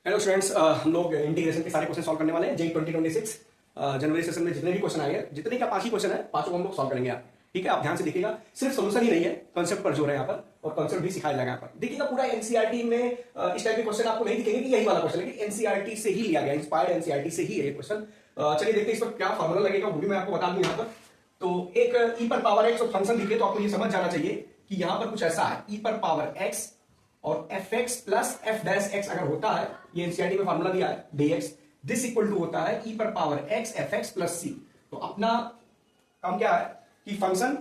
Hello students, हम लोग integration के सारे क्वेश्चन सॉल्व करने वाले हैं। जेई 2026 जनवरी सेशन में जितने भी क्वेश्चन आए हैं, जितने का 5 ही क्वेश्चन है, पांचों को हम लोग सॉल्व करेंगे आप। ठीक है, आप ध्यान से देखिएगा। सिर्फ सोल्यूशन ही नहीं है, कॉन्सेप्ट पर जोर है यहाँ पर, और कॉन्सेप्ट भी सिखाया जाएगा यहाँ पर। देखिएगा, पूरा एनसीईआरटी में इस टाइप के क्वेश्चन आपको नहीं दिखेंगे कि यही वाला क्वेश्चन है, एनसीईआरटी से ही लिया गया, इंस्पायर्ड एनसीईआरटी से ही है ये क्वेश्चन। चलिए देखते हैं इस पर क्या फॉर्मूला लगेगा, वो भी मैं आपको बता दूं यहाँ पर। तो एक ई पर पावर एक्स और फंक्शन दिखे तो आपको ये समझ जाना चाहिए कि यहाँ पर कुछ ऐसा है, ई पर पावर एक्स और F x plus F dash x अगर होता है, ये एनसीईआरटी में फॉर्मूला दिया है, dx दिस इक्वल टू होता है ई पर power x f x plus c. तो अपना काम क्या है कि फंक्शन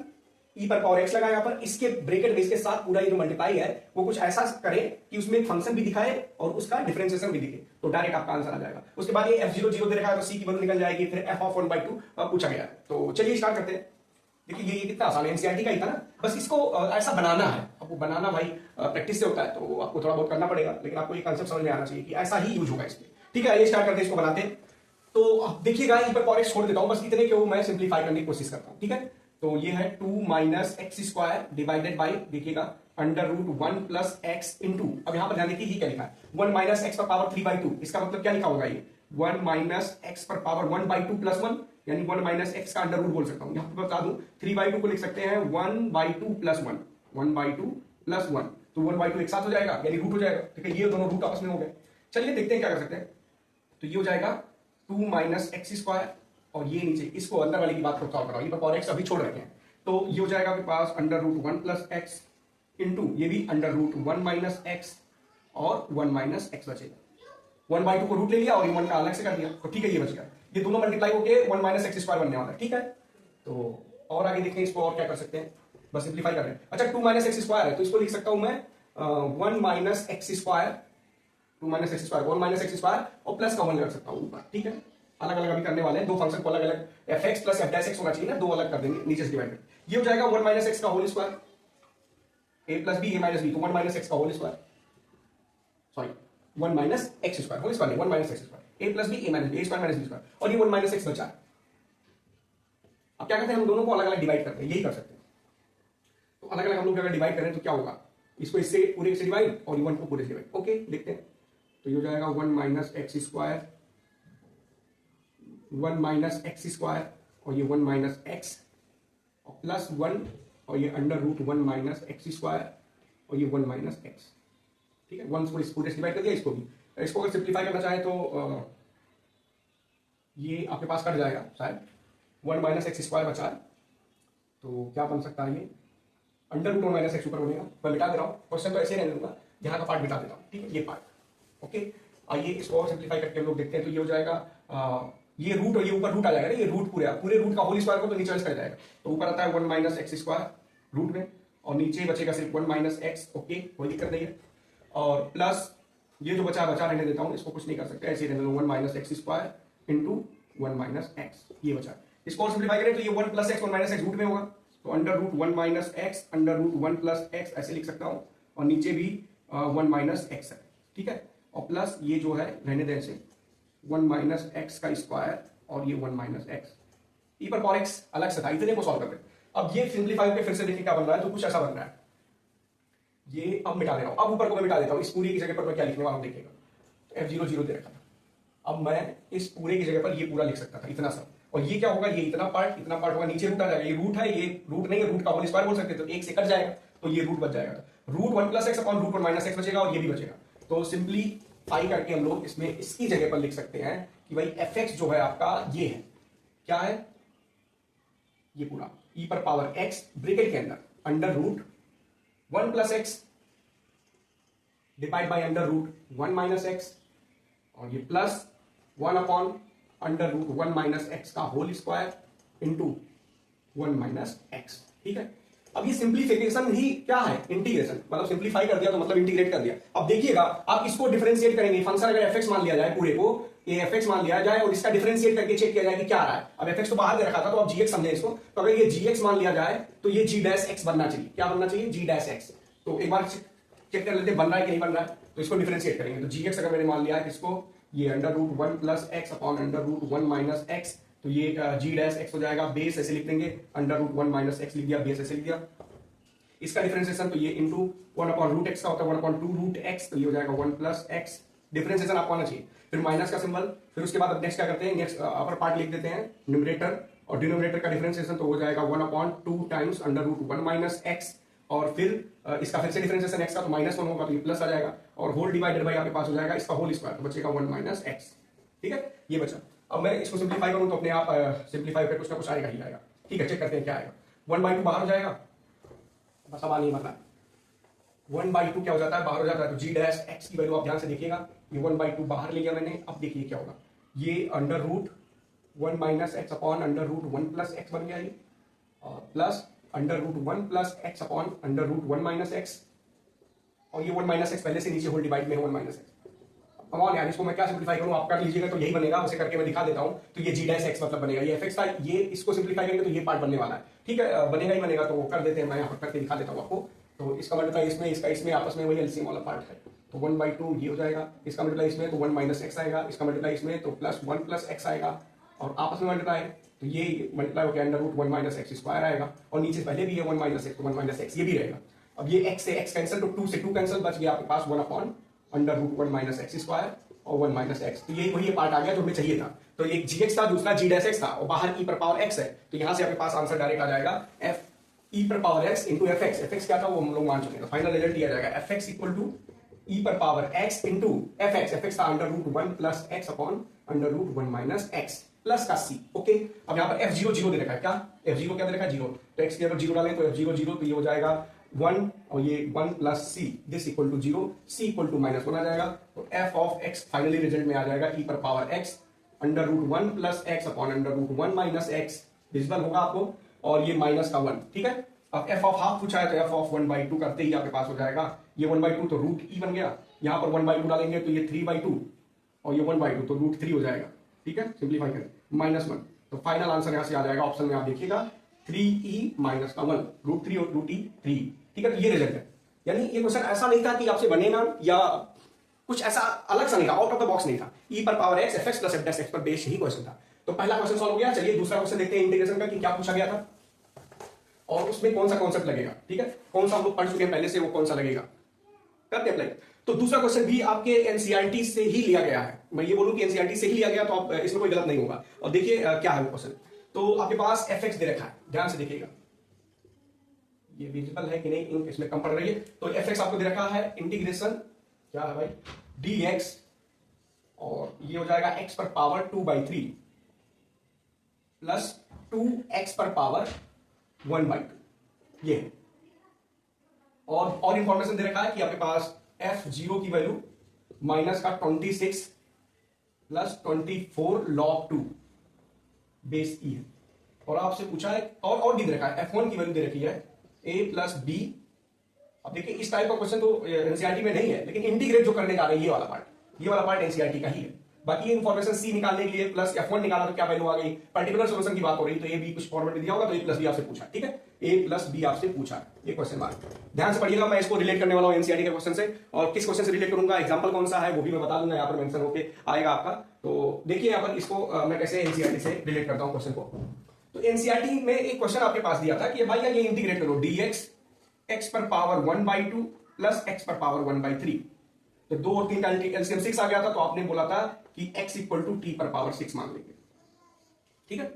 ई पर पावर एक्स लगा यहां पर, इसके ब्रैकेट में इसके साथ पूरा ये जो मल्टीप्लाई है वो कुछ ऐसा करे कि उसमें एक फंक्शन भी दिखाए और उसका डिफरेंशिएशन भी दिखे, तो डायरेक्ट आपका आंसर आ जाएगा। उसके बाद ये f0 0 दे रखा है तो सी की वैल्यू निकल जाएगी, फिर f ऑफ 1/2 पूछा गया है। तो चलिए स्टार्ट करते हैं। देखिए ये कितना आसान है, एनसीईआरटी का ही था ना, बस इसको ऐसा बनाना है। अब वो बनाना भाई प्रैक्टिस से होता है, तो आपको थोड़ा बहुत करना पड़ेगा, लेकिन आपको ये कांसेप्ट समझ में आना चाहिए कि ऐसा ही यूज होगा इसमें। ठीक है, ये स्टार्ट करते हैं, इसको बनाते हैं। तो अब देखिएगा, इन पर पावर एक्स छोड़ देता हूं, बस इतने के मैं सिंप्लीफाई करने की कोशिश करता हूं। ठीक है, तो ये है 2 minus x square divided by, देखिएगा, under root 1 plus x into, अब यहां पर ध्यान देखिए ये क्या लिखा है, 1 माइनस एक्स पर पावर 3/2। इसका मतलब क्या लिखा होगा, ये 1 माइनस एक्स पर पावर 1/2 प्लस 1, यानी 1 माइनस एक्स का अंडर रूट बोल सकता हूं। यहां पर बता दूं 3/2 को लिख सकते हैं 1/2 प्लस 1, 1/2 प्लस 1, तो 1/2 एक साथ हो जाएगा, यानी रूट हो जाएगा। ठीक है, ये दोनों रूट आपस में हो गए। चलिए देखते हैं क्या कर सकते हैं। तो ये हो जाएगा 2 माइनस एक्स स्क्वायर, और ये नीचे इसको अंदर वाले की बात को सॉल्व कराओ, ये पावर एक्स अभी छोड़ रखे हैं। तो ये हो जाएगा आपके पास under root 1 plus x into ये भी अंडर रूट 1 माइनस एक्स और 1 माइनस एक्स बचेगा। 1/2 को रूट ले लिया और ये 1 का अलग से कर दिया, तो ठीक है ये बच गया। ये दोनों मल्टीप्लाई होके 1 माइनस एक्स स्क्वायर बनने वाला है। ठीक है, तो और आगे देखते हैं इसको और क्या कर सकते हैं, बस सिंप्लीफाई कर रहे हैं। अच्छा 2 माइनस एक्स स्क्वायर है, तो इसको लिख सकता हूं मैं 1 minus x square, 2 minus x square 1 minus x square और प्लस का 1 रख सकता हूं ऊपर। ठीक है, अलग अलग अभी करने वाले हैं, दो फंक्शन को अलग अलग, F x plus F dash x होना चाहिए ना, दो अलग कर देंगे नीचे से डिवाइड करके। ये हो जाएगा 1 माइनस एक्स का whole square, a plus b a minus b, तो 1 माइनस एक्स का whole square, sorry 1 minus x square, whole square नहीं, 1 minus x square, a plus b a minus b, a square minus b square, और ये 1 minus x बचा। अब क्या करते हैं, हम दोनों को अलग अलग डिवाइड करते हैं, यही कर सकते हैं। तो अलग अलग हम लोग अगर डिवाइड करें तो क्या होगा, इसको इससे पूरे से डिवाइड और 1 को पूरे से डिवाइड। ओके देखते हैं, तो ये हो जाएगा 1 minus x square, 1 minus x square और ये 1 माइनस एक्स और प्लस 1 और ये under root 1 minus x square और ये 1 माइनस एक्स। ठीक है, 1 को इस पूरे से डिवाइड कर दिया, इसको भी। इसको अगर सिंप्लीफाई करना चाहे तो ये आपके पास कट जाएगा शायद, 1 माइनस एक्स स्क्वायर बचा है, तो क्या बन सकता है, ये अंडर रूट 1 माइनस एक्स ऊपर बनेगा। मैं मिटा दे रहा हूँ, क्वेश्चन तो ऐसे ही रहने दूंगा, यहाँ का पार्ट मिटा देता हूँ। ठीक है, ये पार्ट। ओके, आइए इसको और सिंप्लीफाई करके हम लोग देखते हैं। तो ये हो जाएगा ये रूट और ये ऊपर रूट आ जाएगा ना, ये रूट पूरे रूट का होल स्क्वायर को तो नीचे कर जाएगा, तो ऊपर आता है 1 माइनस एक्स स्क्वायर रूट में, और नीचे बचेगा सिर्फ 1 माइनस एक्स। ओके, कोई दिक्कत नहीं है, और प्लस ये जो बचा रहने देता हूं, इसको कुछ नहीं कर सकते, ऐसे रहने दो, 1 minus x square into 1 minus x, ये बचा। इसको और सिंप्लीफाई करें तो ये 1 plus x 1 minus x root में होगा, तो under root 1 minus x under root 1 plus x ऐसे लिख सकता हूं, और नीचे भी 1 माइनस एक्स है। ठीक है, और प्लस ये जो है रहने दें ऐसे 1 माइनस एक्स का स्क्वायर और ये 1 माइनस एक्स, ई पर पावर एक्स अलग से था, इतने को सॉल्व करते। अब ये सिंप्लीफाई करके फिर से देखिए क्या बन रहा है, तो कुछ ऐसा बन रहा है, ये अब मिटा दे रहा हूं, अब ऊपर को मैं मिटा देता हूं, इस पूरी की जगह पर मैं क्या लिखने वाला हूं देखिएगा, तो f0 0 दे रखा था, अब मैं इस पूरे की जगह पर ये पूरा लिख सकता था, इतना सब, और ये क्या होगा, ये इतना पार्ट होगा, नीचे रूट आ जाएगा, ये रूट है, ये रूट नहीं है, रूट का होल स्क्वायर बोल सकते, तो एक से कट जाएगा, तो ये रूट बच जाएगा, root 1 plus x upon root 1 minus x बचेगा, और ये भी बचेगा। तो सिंप्लीफाई करके हम लोग इसमें इसकी जगह पर लिख सकते हैं कि भाई एफ एक्स जो है आपका ये है, क्या है, ये पूरा ई पर पावर एक्स ब्रैकेट के अंदर under root 1 plus x divide by under root 1 minus x, और ये plus 1 upon under root 1 minus x का whole square into 1 minus x. ठीक है, अब ये सिंप्लीफिकेशन ही क्या है, इंटीग्रेशन, मतलब सिंप्लीफाई कर दिया तो मतलब इंटीग्रेट कर दिया। अब देखिएगा, आप इसको डिफरेंशिएट करेंगे, फंक्शन अगर एफ मान लिया जाए, पूरे को ये एफ मान लिया जाए और इसका डिफरेंशिएट करके चेक किया जाए कि क्या आ रहा है। अब एफ तो बाहर दे रखा था, तो आप जी समझे इसको, तो अगर ये जी मान लिया जाए तो ये जी डैश एक्स बनना चाहिए, क्या बनना चाहिए, जी डैश एक्स। तो एक बार चेक कर लेते हैं बन रहा है कि नहीं बन रहा है, तो इसको डिफरेंशिएट करेंगे। तो जी अगर मैंने मान लिया है इसको, ये under root 1 plus x upon under root 1 minus x, तो ये जी डैश एक्स हो जाएगा, बेस ऐसे लिख देंगे, अंडर रूट 1 माइनस एक्स लिख दिया, बेस ऐसे लिख दिया। इसका डिफरेंशिएशन तो ये इंटू 1 अपॉन रूट एक्स का होता है 1 अपॉन 2 रूट एक्स, तो ये हो जाएगा 1 प्लस एक्स डिफरेंशिएशन आपको आना चाहिए। फिर माइनस का सिंबल, फिर उसके बाद नेक्स्ट क्या करते हैं, नेक्स्ट अपर पार्ट लिख देते हैं न्यूमरेटर और डिनोमिनेटर का डिफरेंशिएशन तो हो जाएगा 1/2 times under root 1 minus x, और फिर इसका फिर से डिफरेंशिएशन एक्स का तो -1 होगा तो ये प्लस आ जाएगा और होल डिवाइडेड बाय आपके पास हो जाएगा इसका होल स्क्वायर, तो बचेगा 1 माइनस एक्स। ठीक है, ये बचा। अब मैं इसको सिंप्लीफाई करूं तो अपने आप सिंप्लीफाई करके कुछ ना कुछ आएगा ही आएगा। ठीक है, चेक करते हैं क्या आएगा। 1/2 बाहर हो जाएगा, बस अब नहीं मतलब 1/2 क्या हो जाता है, बाहर हो जाता है, तो जी डैश एक्स की वैल्यू आप ध्यान से देखिएगा, ये 1/2 बाहर ले लिया मैंने। अब देखिए क्या होगा, ये under root 1 minus x upon under root 1 plus x बन गया ये, और plus under root 1 plus x upon under root 1 minus x, और ये 1 माइनस एक्स पहले से नीचे होल डिवाइड में है 1 माइनस एक्स। कमाल यार, इसको मैं क्या सिंप्लीफाई करूं, आप कर लीजिएगा तो यही बनेगा, उसे करके मैं दिखा देता हूं। तो ये जी डैश एक्स मतलब बनेगा, ये एफ एक्स था, ये इसको सिंप्लीफाई करेंगे तो ये पार्ट बनने वाला है। ठीक है, बनेगा ही बनेगा, तो कर देते हैं, मैं यहाँ पर करके दिखा देता हूँ आपको। तो इसका मल्टीप्लाई इसमें, इसका इसमें, आपस में वही एलसीएम वाला पार्ट है, तो 1/2 ये हो जाएगा, इसका मल्टीप्लाई इसमें तो 1 माइनस एक्स आएगा, इसका मल्टीप्लाई इसमें तो प्लस 1 प्लस एक्स आएगा, और आपस में मल्टीप्लाई तो ये मल्टीप्लाई होकर under root 1 minus x square आएगा, और नीचे पहले भी है 1 माइनस एक्स, तो 1 माइनस एक्स ये भी रहेगा। अब ये एक्स से एक्स कैंसिल, तो 2 से 2 कैंसिल, बच गया आपके पास 1 upon under root 1 minus x square और 1 माइनस एक्स। तो ये वही पार्ट आ गया जो हमें चाहिए था। तो एक जी एक्स था, दूसरा जी डैश एक्स था, और बाहर ई पर पावर एक्स है, तो यहां से आपके पास आंसर डायरेक्ट आ जाएगा एफ ई पर power x into f x. F x क्या था वो हम लोग मान चुके हैं, फाइनल रिजल्ट दिया जाएगा f x equal to e पर power x into f x. F x था under root 1 plus x upon under root 1 minus x plus का सी। ओके, अब यहाँ पर एफ जीरो जीरो दे रखा है, क्या एफ जीरो क्या दे रखा है, जीरो, तो एक्स की अगर जीरो डालें तो एफ जीरो जीरो, तो ये हो जाएगा 1 और ये 1 plus c, this equal to 0, c equal to -1 आ जाएगा। तो f of x finally result में आ जाएगा ई पर power x under root 1 plus x upon under root 1 minus x, visible होगा आपको, और ये माइनस का 1। ठीक है, अब एफ ऑफ हाफ पूछा है तो एफ ऑफ 1/2 करते ही आपके पास हो जाएगा ये 1/2, तो रूट ई बन गया, यहाँ पर 1/2 डालेंगे तो ये 3/2 और ये 1/2 तो रूट 3 हो जाएगा। ठीक है, सिंप्लीफाई करें -1, तो फाइनल आंसर यहां से आ जाएगा, ऑप्शन में आप देखिएगा 3e माइनस का 1, रूट 3 और रूट ई 3। ठीक है, तो ये रिजल्ट है। यानी ये क्वेश्चन ऐसा नहीं था कि आपसे बनेगा या कुछ ऐसा अलग सा नहीं था, आउट ऑफ द बॉक्स नहीं था, ई पर power x f x plus F dash x पर बेस ही क्वेश्चन था। तो पहला क्वेश्चन सॉल्व हो गया। चलिए दूसरा क्वेश्चन देखते हैं इंटीग्रेशन का, कि क्या पूछा गया था और उसमें कौन सा कॉन्सेप्ट लगेगा। ठीक है, कौन सा हम लोग पढ़ चुके हैं पहले से, वो कौन सा लगेगा, करते अप्लाई। तो दूसरा क्वेश्चन भी आपके एनसीईआरटी से ही लिया गया है, मैं ये बोलूं कि एनसीईआरटी से ही लिया गया, तो आप इसमें कोई गलत नहीं होगा। और देखिए क्या है क्वेश्चन, तो आपके पास एफ एक्स दे रखा है, ध्यान से देखिएगा, ये विजिबल है कि नहीं, इसमें कम पड़ रही है। तो एफ एक्स आपको दे रखा है, इंटीग्रेशन क्या है भाई, डी एक्स, और ये हो जाएगा एक्स पर पावर 2/3 प्लस 2x पर पावर 1/2, ये है। और इंफॉर्मेशन दे रखा है कि आपके पास f0 की वैल्यू माइनस का 26 प्लस 24 log 2 बेस ई है, और आपसे पूछा है और भी दे रखा है, f1 की वैल्यू दे रखी है a प्लस बी। अब देखिए इस टाइप का क्वेश्चन तो एनसीईआरटी में नहीं है, लेकिन इंटीग्रेट जो करने जा रहे हैं ये वाला पार्ट एनसीईआरटी का ही है। बाकी इन्फॉर्मेशन सी निकालने के लिए प्लस f1 निकाला तो क्या वैल्यू आ गई, पर्टिकुलर सोल्यूशन की बात हो रही, तो ये भी कुछ फॉर्मेट में दिया होगा, तो a प्लस बी आपसे पूछा। ठीक है, a प्लस बी आपसे पूछा, ये क्वेश्चन मार्क ध्यान से पढ़िएगा। मैं इसको रिलेट करने वाला हूं एनसीईआरटी के क्वेश्चन से, और किस क्वेश्चन से रिलेट करूंगा, एग्जांपल कौन सा है वो भी मैं बता दूंगा, यहाँ पर मेंशन होके आएगा आपका। तो देखिए यहाँ पर इसको मैं कैसे एनसीईआरटी से रिलेट करता हूँ क्वेश्चन को। तो एनसीईआरटी में एक क्वेश्चन आपके पास दिया था कि भाई ये इंटीग्रेट करो dx x पर पावर 1/2 प्लस x पर पावर 1/3, तो 2 और 3 का एलसीएम 6 आ गया था, तो आपने बोला था कि x इक्वल टू टी पर पावर 6 मान लेंगे। ठीक है,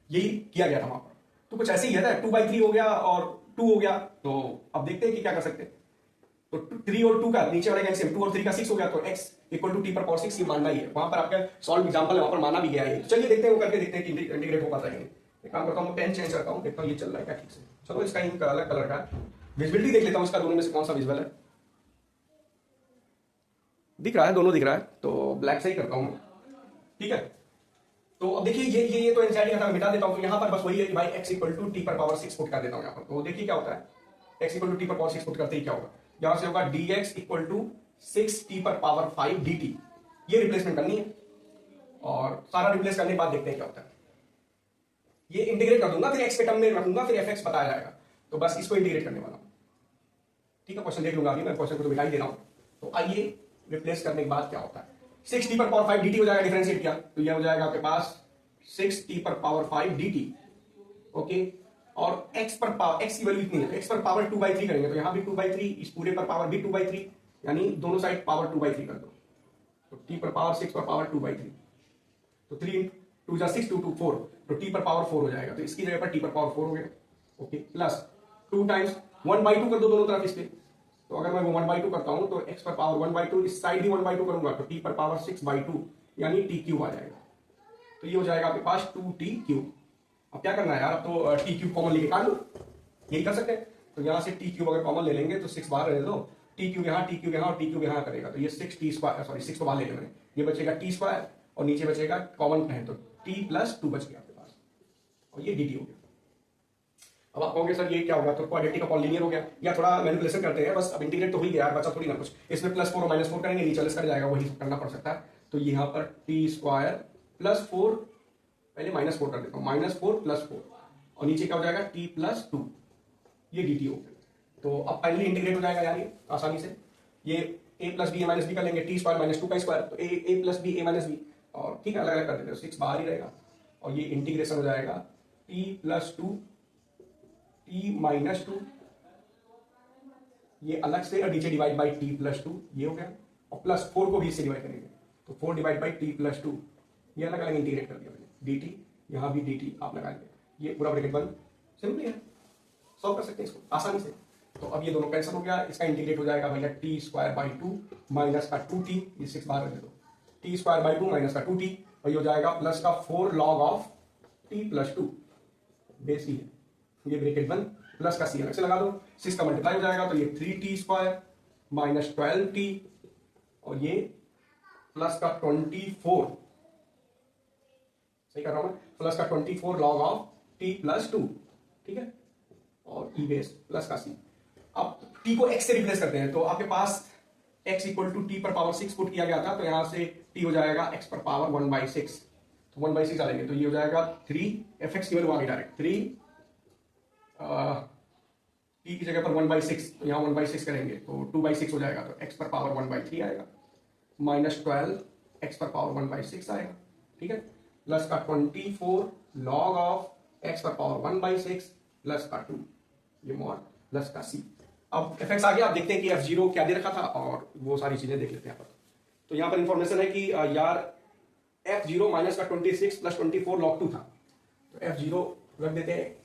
यही किया गया था वहां पर, तो कुछ ऐसे ही है ना, 2/3 हो गया और 2 हो गया। तो अब देखते हैं कि क्या कर सकते हैं। तो 3 और 2 का नीचे वाले एलसीएम 2 और 3 का 6 हो गया, तो x इक्वल टू टी पर पावर 6 ये मानना ही है, वहां पर आपका सॉल्व एग्जांपल है, वहां पर माना भी गया है। तो चलिए देखते हैं, वो करके देखते हैं कि इंटीग्रेट हो पाता है। एक काम करता हूं, पेन चेंज करता हूं, देखता हूं ये चल रहा है क्या ठीक से। चलो इसका इंक अलग कलर का, विजिबिलिटी देख लेता हूं इसका, दोनों में से कौन सा विजिबल है। दिख रहा है, दोनों दिख रहा है, तो ब्लैक से ही करता हूं। ठीक है, तो अब देखिए ये तो एनसीईआरटी का मिटा देता हूं, तो यहां पर बस वही है कि भाई x इक्वल टू टी पर पावर 6 पुट कर देता हूं यहां पर। तो देखिए क्या होता है, x इक्वल टू टी पर पावर 6 पुट करते ही क्या होगा, यहां से होगा dx इक्वल टू 6 टी पर पावर 5 dt, ये रिप्लेसमेंट करनी है, और सारा रिप्लेस करने के बाद देखते हैं क्या होता है। ये इंटीग्रेट कर दूंगा, फिर x के टर्म में रखूंगा, फिर fx बताया जाएगा, तो बस इसको इंटीग्रेट करने वाला हूं। ठीक है, क्वेश्चन देख लूंगा अभी मैं, क्वेश्चन को तो मिटा ही दे रहा हूं। तो आइए रिप्लेस करने के बाद क्या होता है, 6 टी पर पावर 5 dt हो जाएगा, डिफरेंशिएट किया तो यह हो जाएगा आपके पास 6 टी पर पावर 5 dt। ओके, और x पर पावर, x की वैल्यू इतनी है, तो x पर पावर 2/3 करेंगे, तो यहां भी 2/3, इस पूरे पर पावर भी 2/3, यानी दोनों साइड पावर 2/3 कर दो। तो टी पर पावर 6 पर पावर 2/3, तो 3 2 जा 6 2 2 4, तो टी पर पावर 4 हो जाएगा, तो इसकी जगह पर टी पर पावर 4 हो गया। ओके, प्लस 2 टाइम्स 1/2 कर दो दोनों तरफ इसके, तो अगर मैं वो 1/2 करता हूं तो x पर पावर 1/2, इस साइड भी 1/2 करूंगा तो टी पर पावर 6/2 यानी टी क्यूब आ जाएगा। तो ये हो जाएगा आपके पास 2t क्यूब। अब क्या करना है यार, अब तो टी क्यूब कॉमन लेके काट लो, यही कर सकते हैं। तो यहां से टी क्यूब अगर कॉमन ले लेंगे तो 6 बाहर रहने दो, टी क्यूब यहाँ, टी क्यूब यहाँ और टी क्यूब यहाँ करेगा, तो ये 6t², सॉरी 6 को बाहर ले लिया मैंने, ये बचेगा t² और नीचे बचेगा कॉमन है तो t + 2 बच गया आपके पास, और ये dt हो गया। अब आप कहोगे सर ये क्या होगा, तो क्वाड्रेटिक अपॉन लीनियर हो गया, या थोड़ा मैनिपुलेशन करते हैं बस, अब इंटीग्रेट तो हो ही गया, बचा थोड़ी ना कुछ, इसमें +4 और -4 करेंगे, नीचे कट जाएगा, वही करना पड़ सकता है। तो यहाँ पर t² + 4, पहले -4 कर देता हूँ, -4 + 4 और नीचे क्या हो जाएगा t + 2, ये dt हो गया। तो अब फाइनली इंटीग्रेट हो जाएगा यार ये आसानी से, ये a + b a - b कर लेंगे, t² - 2 का स्क्वायर, तो a + b a - b, और ठीक है अलग अलग कर देते हैं, 6 बाहर ही रहेगा, और ये इंटीग्रेशन हो जाएगा t + 2 t - 2, ये अलग से, और नीचे डिवाइड बाई t + 2, ये हो गया, और +4 को भी इससे डिवाइड करेंगे, तो 4 डिवाइड बाई t + 2, ये अलग अलग इंटीग्रेट कर दिया मैंने, dt, यहाँ भी dt आप लगाएंगे, ये पूरा ब्रैकेट बंद, सिंपल है, सॉल्व कर सकते हैं इसको आसानी से। तो अब ये दोनों कैंसिल हो गया, इसका इंटीग्रेट हो जाएगा भैया t² / 2 माइनस का 2t, ये 6 बाहर रख दो, t² / 2 माइनस का 2t, और ये हो जाएगा प्लस का 4 log ऑफ t + 2, बेस ही है, ये ब्रैकेट बंद, प्लस का c अलग से लगा दो, 6 का मल्टीप्लाई हो जाएगा, तो ये 3t² - 12t, और ये प्लस का 24, सही कर रहा हूं मैं, प्लस का 24 log ऑफ t + 2, ठीक है, और ई बेस प्लस का सी। अब t को x से रिप्लेस करते हैं, तो आपके पास x = t पर पावर 6 पुट किया गया था, तो यहां से t हो जाएगा x पर पावर 1/6, तो 1/6 डालेंगे, तो ये हो जाएगा 3, fx की वैल्यू आ गई डायरेक्ट 3, t की जगह पर 1/6, तो यहाँ 1/6 करेंगे तो 2/6 हो जाएगा, तो x पर पावर 1/3 आएगा, -12 x पर पावर 1/6 आएगा, ठीक है, प्लस का 24 log ऑफ x पर पावर 1/6 प्लस का 2, ये मॉड प्लस का c। अब fx आ गया, आप देखते हैं कि f0 क्या दे रखा था, और वो सारी चीजें देख लेते हैं यहाँ पर। तो यहाँ पर इंफॉर्मेशन है कि यार f0 माइनस का 26 + 24 log 2 था, तो f0 रख देते हैं,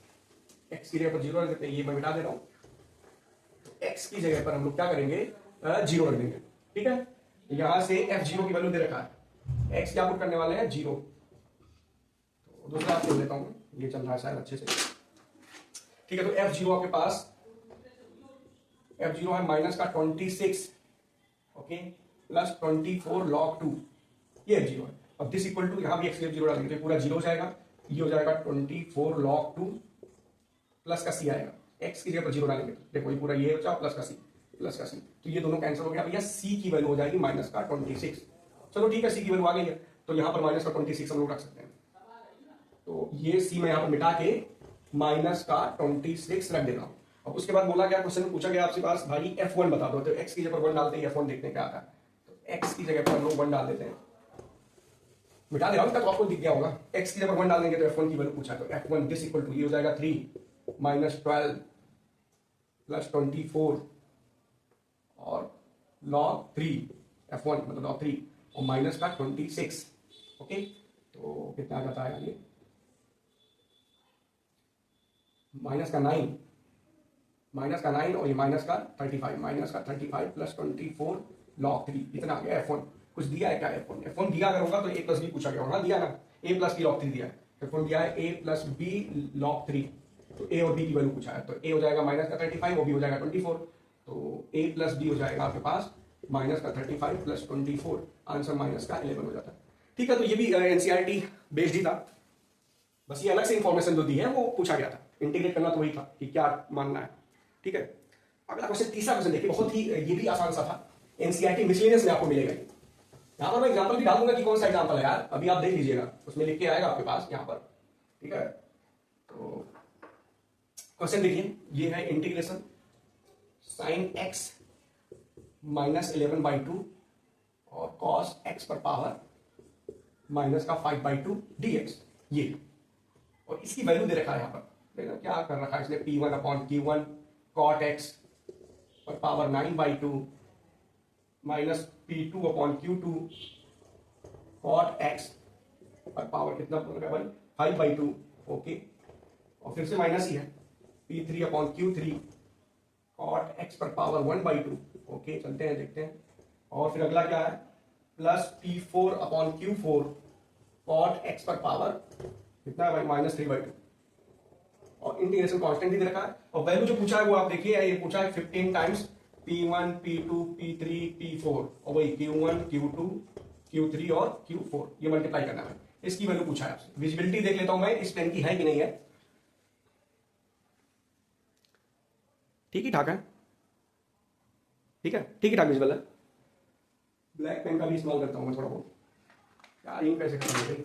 x की जगह पर 0 रख देते हैं, ये मैं मिटा दे रहा हूँ, तो x की जगह पर हम लोग क्या करेंगे 0 रख देंगे, ठीक है। यहां से f0 की वैल्यू दे रखा है, x क्या पुट करने वाले हैं 0, तो दूसरा आप खोल लेता हूँ, ये चल रहा है शायद अच्छे से, ठीक है। तो f0 आपके पास f0 है माइनस का 26, ओके, प्लस 24 log 2, ये f0 है। अब दिस इक्वल टू, यहां भी x f0 डालेंगे तो पूरा 0 हो जाएगा, ये हो जाएगा 24 log 2 प्लस का c आएगा, x की जगह पर 0 डालेंगे, देखो ये पूरा ये हो जाएगा प्लस का c, तो ये दोनों कैंसिल हो गया भैया, c की वैल्यू हो जाएगी माइनस का 26। चलो ठीक है, c की वैल्यू आ गई है, तो यहां पर माइनस का 26 हम लोग रख सकते हैं, तो ये c मैं यहां पर मिटा के माइनस का 26 रख देता हूं। अब उसके बाद बोला गया, क्वेश्चन में पूछा गया आपसे पास भाई f1 बता दो, तो x की जगह पर 1 डालते हैं, f1 देखते हैं क्या आता है, तो x की जगह पर हम लोग 1 डाल देते हैं, मिटा दे रहा हूं, तो आपको दिख गया होगा, x की जगह पर 1 डाल देंगे तो f1 की वैल्यू पूछा, तो f1 दिस इक्वल टू, ये हो जाएगा 3 - 12 प्लस 24 और log 3, f1 मतलब log 3 और माइनस का 26, ओके, तो कितना आ जाता है ये माइनस का 9 और ये माइनस का 35 प्लस 24 log 3, इतना आ गया f1। कुछ दिया है क्या f1 दिया अगर होगा तो a + b पूछा गया होगा, दिया ना, a + b log 3 दिया है, f1 दिया है a + b log 3, तो a और b की वैल्यू पूछा है, तो a हो जाएगा माइनस का 35 और b हो जाएगा 24, तो a + b हो जाएगा आपके पास माइनस का 35 प्लस 24, आंसर माइनस का 11 हो जाता है, ठीक है। तो ये भी एनसीईआरटी बेस्ड ही था, बस ये अलग से इंफॉर्मेशन जो दी है वो पूछा गया था, इंटीग्रेट करना तो वही था कि क्या मानना है, ठीक है। अगला क्वेश्चन, तीसरा क्वेश्चन देखिए, बहुत ही ये भी आसान सा था, एनसीईआरटी मिसलेनियस में आपको मिलेगा। यहां पर मैं एग्जांपल भी डाल दूंगा कि कौन सा एग्जांपल है यार, अभी आप देख लीजिएगा, उसमें लिख के आएगा आपके पास यहां पर, ठीक है। तो क्वेश्चन देखिए, ये है इंटीग्रेशन sin x - 11/2 और cos x पर पावर माइनस का 5/2 dx, ये, और इसकी वैल्यू दे रखा है यहां पर, देखना क्या कर रखा है इसने, P1/Q1 cot x पर power 9/2 minus P2/Q2 cot x पर पावर कितना होगा भाई 5/2, ओके, और फिर से माइनस ही है P3/Q3 कॉट एक्स पर पावर 1/2, ओके, चलते हैं देखते हैं। और फिर अगला क्या है प्लस P4/Q4 कॉट एक्स पर पावर कितना है भाई -3/2, और इंटीग्रेशन कांस्टेंट ही दे रखा है, और वैल्यू जो पूछा है वो आप देखिए, ये पूछा है 15 times P1 P2 P3 P4, और वही Q1 Q2 Q3 और Q4 ये मल्टीप्लाई करना है, इसकी वैल्यू पूछा है आपसे। विजिबिलिटी देख लेता हूं मैं इस पेन की है कि नहीं है, ठीक ही ठाक है, ठीक है, ठीक ही ठाक विजिबल है। ब्लैक पेन का भी इस्तेमाल करता हूं मैं थोड़ा बहुत, यार इन कैसे करेंगे।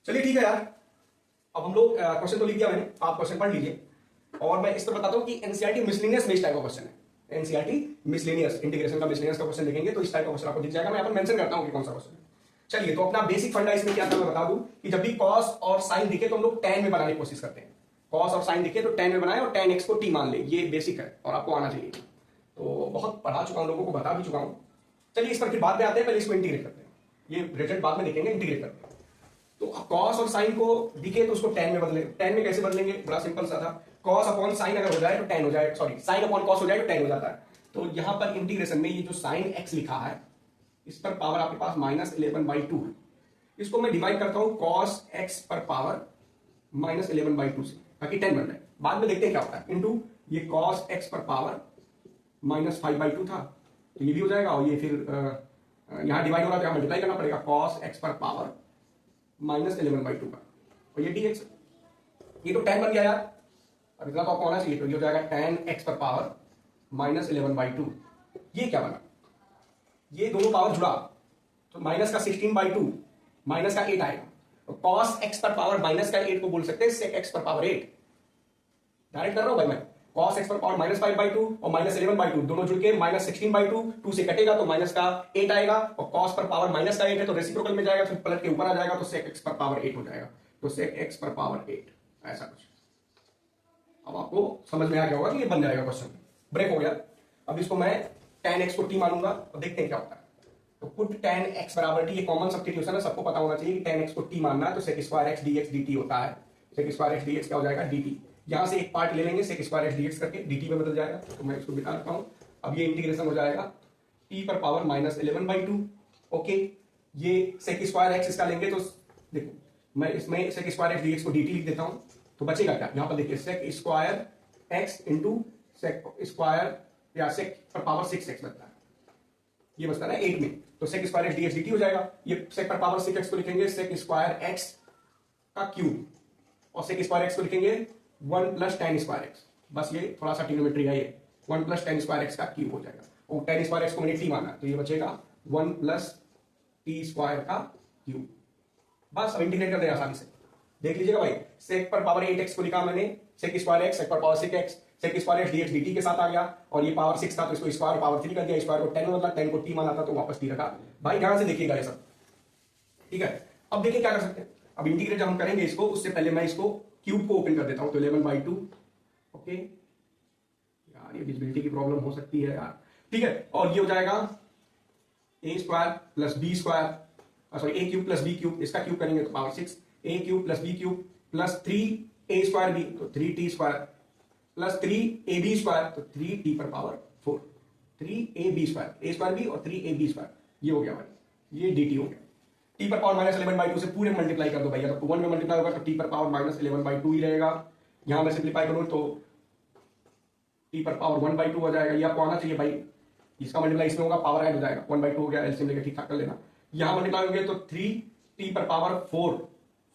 चलिए ठीक है यार, अब हम लोग क्वेश्चन तो लिख दिया मैंने, आप क्वेश्चन पढ़ लीजिए, और मैं इस पर बताता हूं कि एनसीईआरटी मिसलेनियस में इस टाइप का क्वेश्चन है। एनसीईआरटी मिसलेनियस, इंटीग्रेशन का मिसलेनियस का क्वेश्चन लिखेंगे तो इस टाइप का क्वेश्चन आपको दिख जाएगा। मैं यहाँ पर मेंशन करता हूं कि कौन सा क्वेश्चन है। चलिए, तो अपना बेसिक फंडा इसमें क्या था मैं बता दूं कि जब भी कॉस और साइन दिखे तो हम लोग tan में बनाने की कोशिश करते हैं। कॉस और साइन दिखे तो tan में बनाए और tan x को t मान ले, ये बेसिक है और आपको आना चाहिए। तो बहुत पढ़ा चुका हूं, लोगों को बता भी चुका हूं। चलिए इस पर फिर बाद में आते हैं, पहले इसको इंटीग्रेट करते हैं, ये रिजल्ट बाद में देखेंगे, इंटीग्रेट करते हैं। तो कॉस और साइन को दिखे तो उसको tan में बदलेंगे। tan में कैसे बदलेंगे, बड़ा सिंपल सा था, कॉस अपॉन साइन अगर हो जाए तो tan हो जाए, सॉरी साइन अपॉन कॉस हो जाए तो tan हो जाता है। तो यहां पर इंटीग्रेशन में ये जो साइन x लिखा है इस पर पावर आपके पास -11/2 है, इसको मैं डिवाइड करता हूं cos x पर पावर -11/2 से, ताकि 10 बन जाए। बाद में देखते हैं क्या होता है, इनटू ये cos x पर पावर -5/2 था, तो ये भी हो जाएगा, और ये फिर यहां डिवाइड हो रहा है तो यहां मल्टीप्लाई करना पड़ेगा, cos x पर पावर -11/2 का, और ये dx, ये तो 10 बन गया यार, अब इतना तो आपको आना चाहिए, तो ये हो जाएगा tan x पर पावर -11/2। ये क्या बना, ये दोनों पावर जुड़ा तो माइनस का 16/2 माइनस का 8 आएगा, तो cos x पर पावर माइनस का 8 को बोल सकते हैं sec x पर पावर 8। डायरेक्ट कर रहा हूं भाई मैं, cos x पर पावर -5/2 और -11/2 दोनों जुड़ के -16/2, 2 से कटेगा तो माइनस का 8 आएगा, और cos पर पावर माइनस का 8 है तो रेसिप्रोकल में जाएगा, फिर पलट के ऊपर आ जाएगा तो sec x पर पावर 8 हो जाएगा, तो sec x पर पावर 8, ऐसा कुछ। अब आपको समझ में आ गया होगा कि ये बन जाएगा क्वेश्चन, ब्रेक हो गया। अब इसको मैं tan x को t मानूंगा और देखते हैं क्या होता है। तो पुट tan x बराबर t, ये कॉमन सब्स्टिट्यूशन है, सबको पता होना चाहिए कि tan x को t मानना है, तो sec square x dx dt होता है। sec स्क्वायर x dx क्या हो जाएगा dt, यहां से एक पार्ट ले लेंगे sec स्क्वायर x dx करके dt में बदल जाएगा, तो मैं इसको बिता देता हूं। अब ये इंटीग्रेशन हो जाएगा t पर पावर -11/2, ओके। ये sec स्क्वायर x इसका लेंगे तो देखो मैं इसमें sec स्क्वायर x dx को dt लिख देता हूं, तो बचेगा क्या, यहां पर देखिए sec square x into sec square या sec पर पावर 6x बनता है, ये बचता है 8 में, तो sec square x dx dt हो जाएगा। ये sec पर पावर 6x को लिखेंगे sec स्क्वायर x का क्यूब, और sec स्क्वायर x को लिखेंगे 1 प्लस tan स्क्वायर x, बस ये थोड़ा सा ट्रिग्नोमेट्री है, ये 1 प्लस tan स्क्वायर x का क्यूब हो जाएगा, और tan स्क्वायर x को मैंने t माना, तो ये बचेगा 1 प्लस t स्क्वायर का क्यूब। बस अब इंटीग्रेट कर देगा आसानी से, देख लीजिएगा भाई, sec पर पावर 8x को लिखा मैंने sec स्क्वायर x, sec पर power 6x, sec square x dx dt के साथ आ गया, और ये पावर 6 था तो इसको स्क्वायर पावर 3 कर दिया, स्क्वायर को 10 में बदला, 10 को t माना था तो वापस t रखा। भाई ध्यान से देखिएगा ये सब, ठीक है। अब देखिए क्या कर सकते हैं, अब इंटीग्रेट जब हम करेंगे इसको, उससे पहले मैं इसको क्यूब को ओपन कर देता हूं, तो 11/2, ओके। यार ये विजिबिलिटी की प्रॉब्लम हो सकती है यार, ठीक है। और ये हो जाएगा a square plus b square, sorry a cube plus b cube, इसका क्यूब करेंगे तो power 6, a cube plus b cube plus 3a square b, तो 3t square plus 3ab square, तो 3t पर power 4, 3ab square, a square b और 3ab square, ये हो गया भाई, ये dt हो गया। t पर पावर -11/2 से पूरे मल्टीप्लाई कर दो भैया, तो 1 में मल्टीप्लाई होगा तो t पर पावर -11/2 ही रहेगा। यहां मैं सिंप्लीफाई करूं तो t पर पावर 1/2 हो जाएगा, ये आपको आना चाहिए भाई, इसका मल्टीप्लाई इसमें होगा, पावर ऐड हो जाएगा, 1/2 हो गया, एलसीएम लेके ठीक ठाक कर लेना। यहां मल्टीप्लाई होंगे तो 3t पर पावर 4,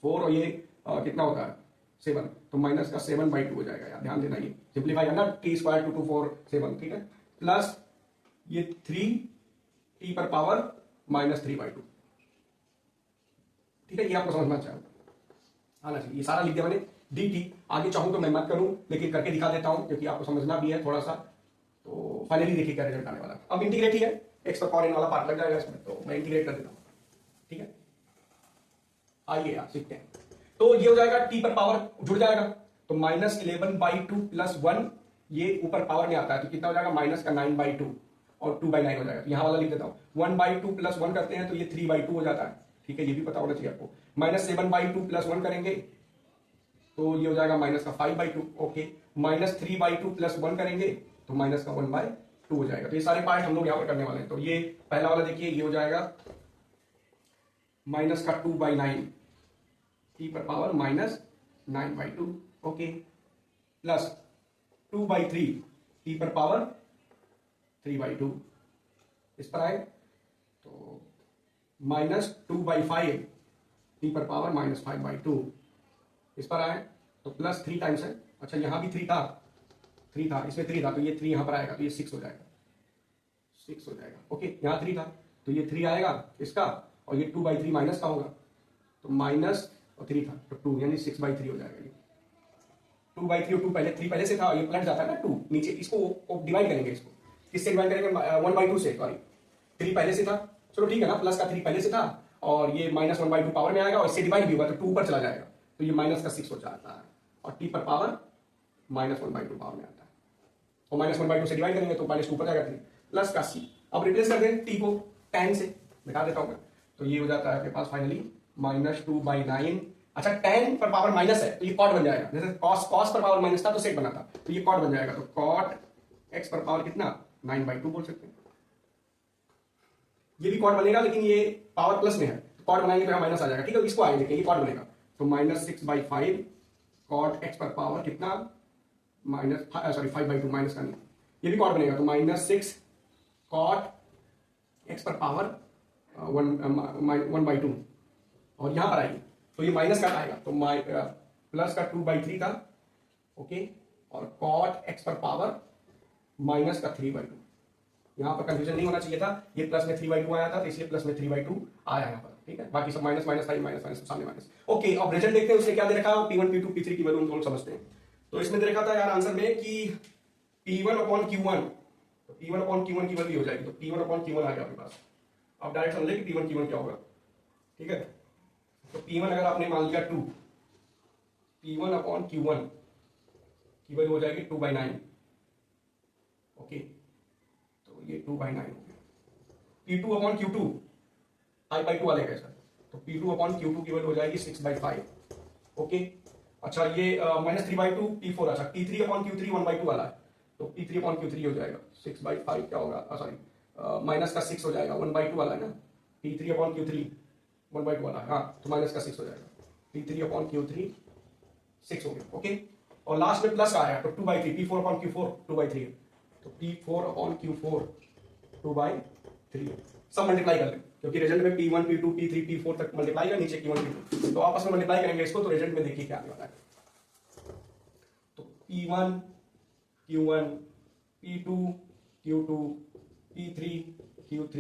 और ये कितना होता है 7, तो माइनस का 7/2 हो जाएगा यार, ध्यान देना, ये सिंप्लीफाई करना, t स्क्वायर 2 2 4 7, ठीक है, प्लस ये 3t पर पावर -3/2, ठीक है। ये आपको समझना चाहिए, आना चाहिए, ये सारा लिख दिया मैंने dt। आगे चाहूं तो मैं मत करूं, लेकिन करके दिखा देता हूं क्योंकि आपको समझना भी है थोड़ा सा। तो फाइनली देखिए क्या रिजल्ट आने वाला। अब इंटीग्रेट ही है, x पर पावर n वाला पार्ट लग जाएगा इसमें, तो मैं इंटीग्रेट कर देता हूं, ठीक है। आइए यार सीखते हैं। तो ये हो जाएगा t पर पावर जुड़ जाएगा, तो -11/2 प्लस 1, ये ऊपर पावर में आता है तो कितना हो जाएगा -9/2, और 2/9 हो जाएगा। तो यहाँ वाला लिख देता हूँ, 1/2 प्लस 1 करते हैं तो ये 3/2 हो जाता है, ठीक है, ये भी पता होना चाहिए आपको। -7/2 प्लस 1 करेंगे तो ये हो जाएगा माइनस का 5/2, ओके। -3/2 प्लस 1 करेंगे तो माइनस का 1/2 हो जाएगा। तो ये सारे पार्ट हम लोग यहाँ पर करने वाले हैं। तो ये पहला वाला देखिए, ये हो जाएगा माइनस का 2/9 t पर पावर -9/2, ओके, प्लस 2/3 t पर पावर 3/2 इस पर आए तो -2/5 t पर पावर -5/2 इस पर आए तो प्लस 3 टाइम्स है। अच्छा यहाँ भी 3 था, इसमें 3 था तो ये 3 यहाँ पर आएगा तो ये 6 हो जाएगा, 6 हो जाएगा, ओके। यहाँ 3 था तो ये 3 आएगा इसका, और ये 2/3 माइनस का होगा तो माइनस और 3 था तो 2 यानी 6/3 हो जाएगा। ये 2/3 और 2 पहले 3 पहले से था, ये पलट जाता है ना 2 नीचे, इसको डिवाइड करेंगे, इसको किससे डिवाइड करेंगे, 1/2 से, सॉरी 3 पहले से था, चलो ठीक है ना, प्लस का 3 पहले से था और ये -1/2 पावर में आएगा और इससे डिवाइड भी होगा तो 2 ऊपर चला जाएगा तो ये माइनस का 6 हो जाता है और t पर पावर -1/2 पावर में आता है और -1/2 से डिवाइड करेंगे तो -2 ऊपर जाएगा 3 प्लस का c। अब रिप्लेस कर दें t को tan से, मिटा देता हूं मैं, तो ये हो जाता है आपके पास फाइनली -2/9। अच्छा tan पर पावर माइनस है तो ये cot बन जाएगा, जैसे cos पर पावर माइनस था तो sec बना था तो ये cot बन जाएगा, तो cot x पर पावर कितना 9/2 बोल सकते हैं। ये भी cot बनेगा लेकिन ये पावर प्लस में है तो cot बनाएंगे तो यहाँ माइनस आ जाएगा, ठीक है, इसको आगे देखिए, ये cot बनेगा तो -6/5 cot x पर पावर कितना -5/2 माइनस का नहीं, ये भी cot बनेगा तो -6 cot x पर पावर 1/2 और यहां पर आएगी तो ये माइनस का आएगा तो प्लस का 2/3 था, ओके, और cot x पर पावर माइनस का 3/2। यहां पर कंफ्यूजन नहीं होना चाहिए था, ये प्लस में 3/2 आया था तो इसलिए प्लस में 3/2 आया यहाँ पर, ठीक है, बाकी सब माइनस माइनस माइनस सामने माइनस, ओके। अब रिजल्ट देखते हैं उसने क्या दे रखा है, P1 P2 P3 की वैल्यू हम लोग समझते हैं। तो इसमें दे रखा था यार आंसर में कि P1/Q1, तो P1/Q1 की वैल्यू हो जाएगी, तो P1/Q1 आ गया आपके पास। अब डायरेक्ट समझ लें कि P1/Q1 क्या होगा, ठीक है। तो P1 अगर आपने मान लिया 2, P1/Q1 की वैल्यू हो जाएगी 2/9, ओके, तो ये 2/9 हो गया। P2/Q2 5/2 वाले का सर, तो P2/Q2 की वैल्यू हो जाएगी 6/5, ओके। अच्छा ये -3/2 P4, अच्छा P3/Q3 1/2 वाला है तो P3/Q3 हो जाएगा 6/5 क्या होगा, सॉरी माइनस का 6 हो जाएगा, 1/2 वाला है ना, P3/Q3 1/2 वाला है, हाँ, तो माइनस का 6 हो जाएगा, P3/Q3 6 हो गया, ओके। और लास्ट में प्लस आया तो 2/3 P4/Q4 2/3, तो P4/Q4 2/3 सब मल्टीप्लाई कर लें क्योंकि रिजल्ट में P1 P2 P3 P4 तक मल्टीप्लाई का, नीचे Q1 Q2 तो आपस में मल्टीप्लाई करेंगे इसको, तो रिजल्ट में देखिए क्या आने वाला है। तो P1 Q1 P2 Q2 P3 Q3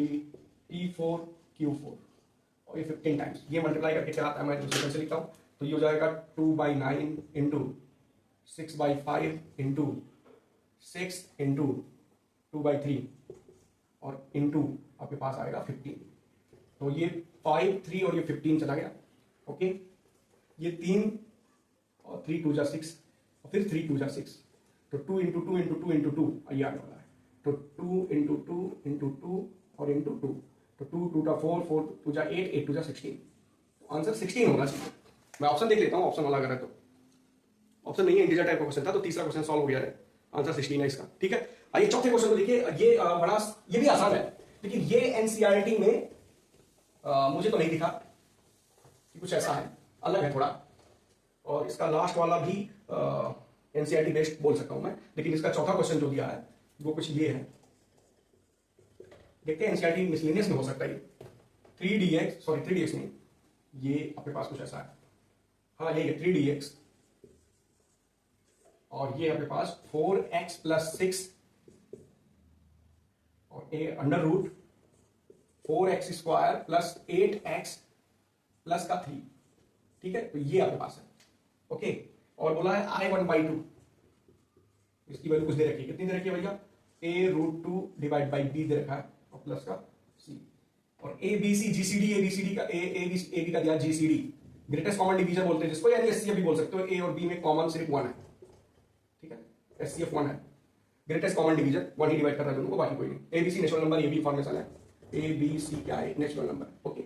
P4 Q4 और ये 15 टाइम्स ये मल्टीप्लाई करके क्या आता है, मैं दूसरे से लिखता हूँ, तो ये हो जाएगा 2/9 इंटू 6/5 इंटू 6 इंटू 2/3 और इंटू आपके पास आएगा 15, तो ये 5 3 और ये 15 चला गया, ओके। ये 3 और 3 2 जा 6 और फिर 3 2 जा 6, तो 2 इंटू 2 इंटू 2 इंटू 2 ये आने वाला है, तो 2 इंटू 2 इंटू 2 और इंटू 2, तो 2 2 जा 4 4 2 जा 8 8 2 जा 16, तो आंसर 16 होना चाहिए। मैं ऑप्शन देख लेता हूँ, ऑप्शन वाला अगर है तो, ऑप्शन नहीं है, इंटीजर टाइप का क्वेश्चन था तो तीसरा क्वेश्चन सॉल्व हो गया है, आंसर 16 है इसका, ठीक है। आइए चौथे क्वेश्चन को देखिए, ये बड़ा, ये भी आसान है लेकिन ये एनसीईआरटी में मुझे तो नहीं दिखा कि कुछ ऐसा है, अलग है थोड़ा, और इसका लास्ट वाला भी एनसीईआरटी बेस्ड बोल सकता हूं मैं, लेकिन इसका चौथा क्वेश्चन जो दिया है वो कुछ ये है, देखते हैं एनसीईआरटी मिसलेनियस में हो सकता है, 3dx नहीं, ये आपके पास कुछ ऐसा है, हाँ ये 3dx और ये आपके पास 4x + 6 और A under root 4x² + 8x plus का 3, ठीक है, तो ये आपके पास है, ओके। और बोला है I1/2, इसकी वैल्यू कुछ दे रखी है, कितनी दे रखी है भैया, a√2 / b दे रखा है और प्लस का c, और ABC GCD ABCD का AB का दिया GCD ग्रेटेस्ट कॉमन डिवीजर बोलते हैं जिसको, यानी SCF भी बोल सकते हो, a और b में कॉमन सिर्फ 1 है, ठीक है, SCF 1 है, ग्रेटेस्ट कॉमन डिवीजन 1 ही डिवाइड कर रहा है दोनों को, बाकी कोई नहीं। ABC नेचुरल नंबर, ये भी फॉर्मेशन है, ABC क्या है, नेचुरल नंबर। ओके,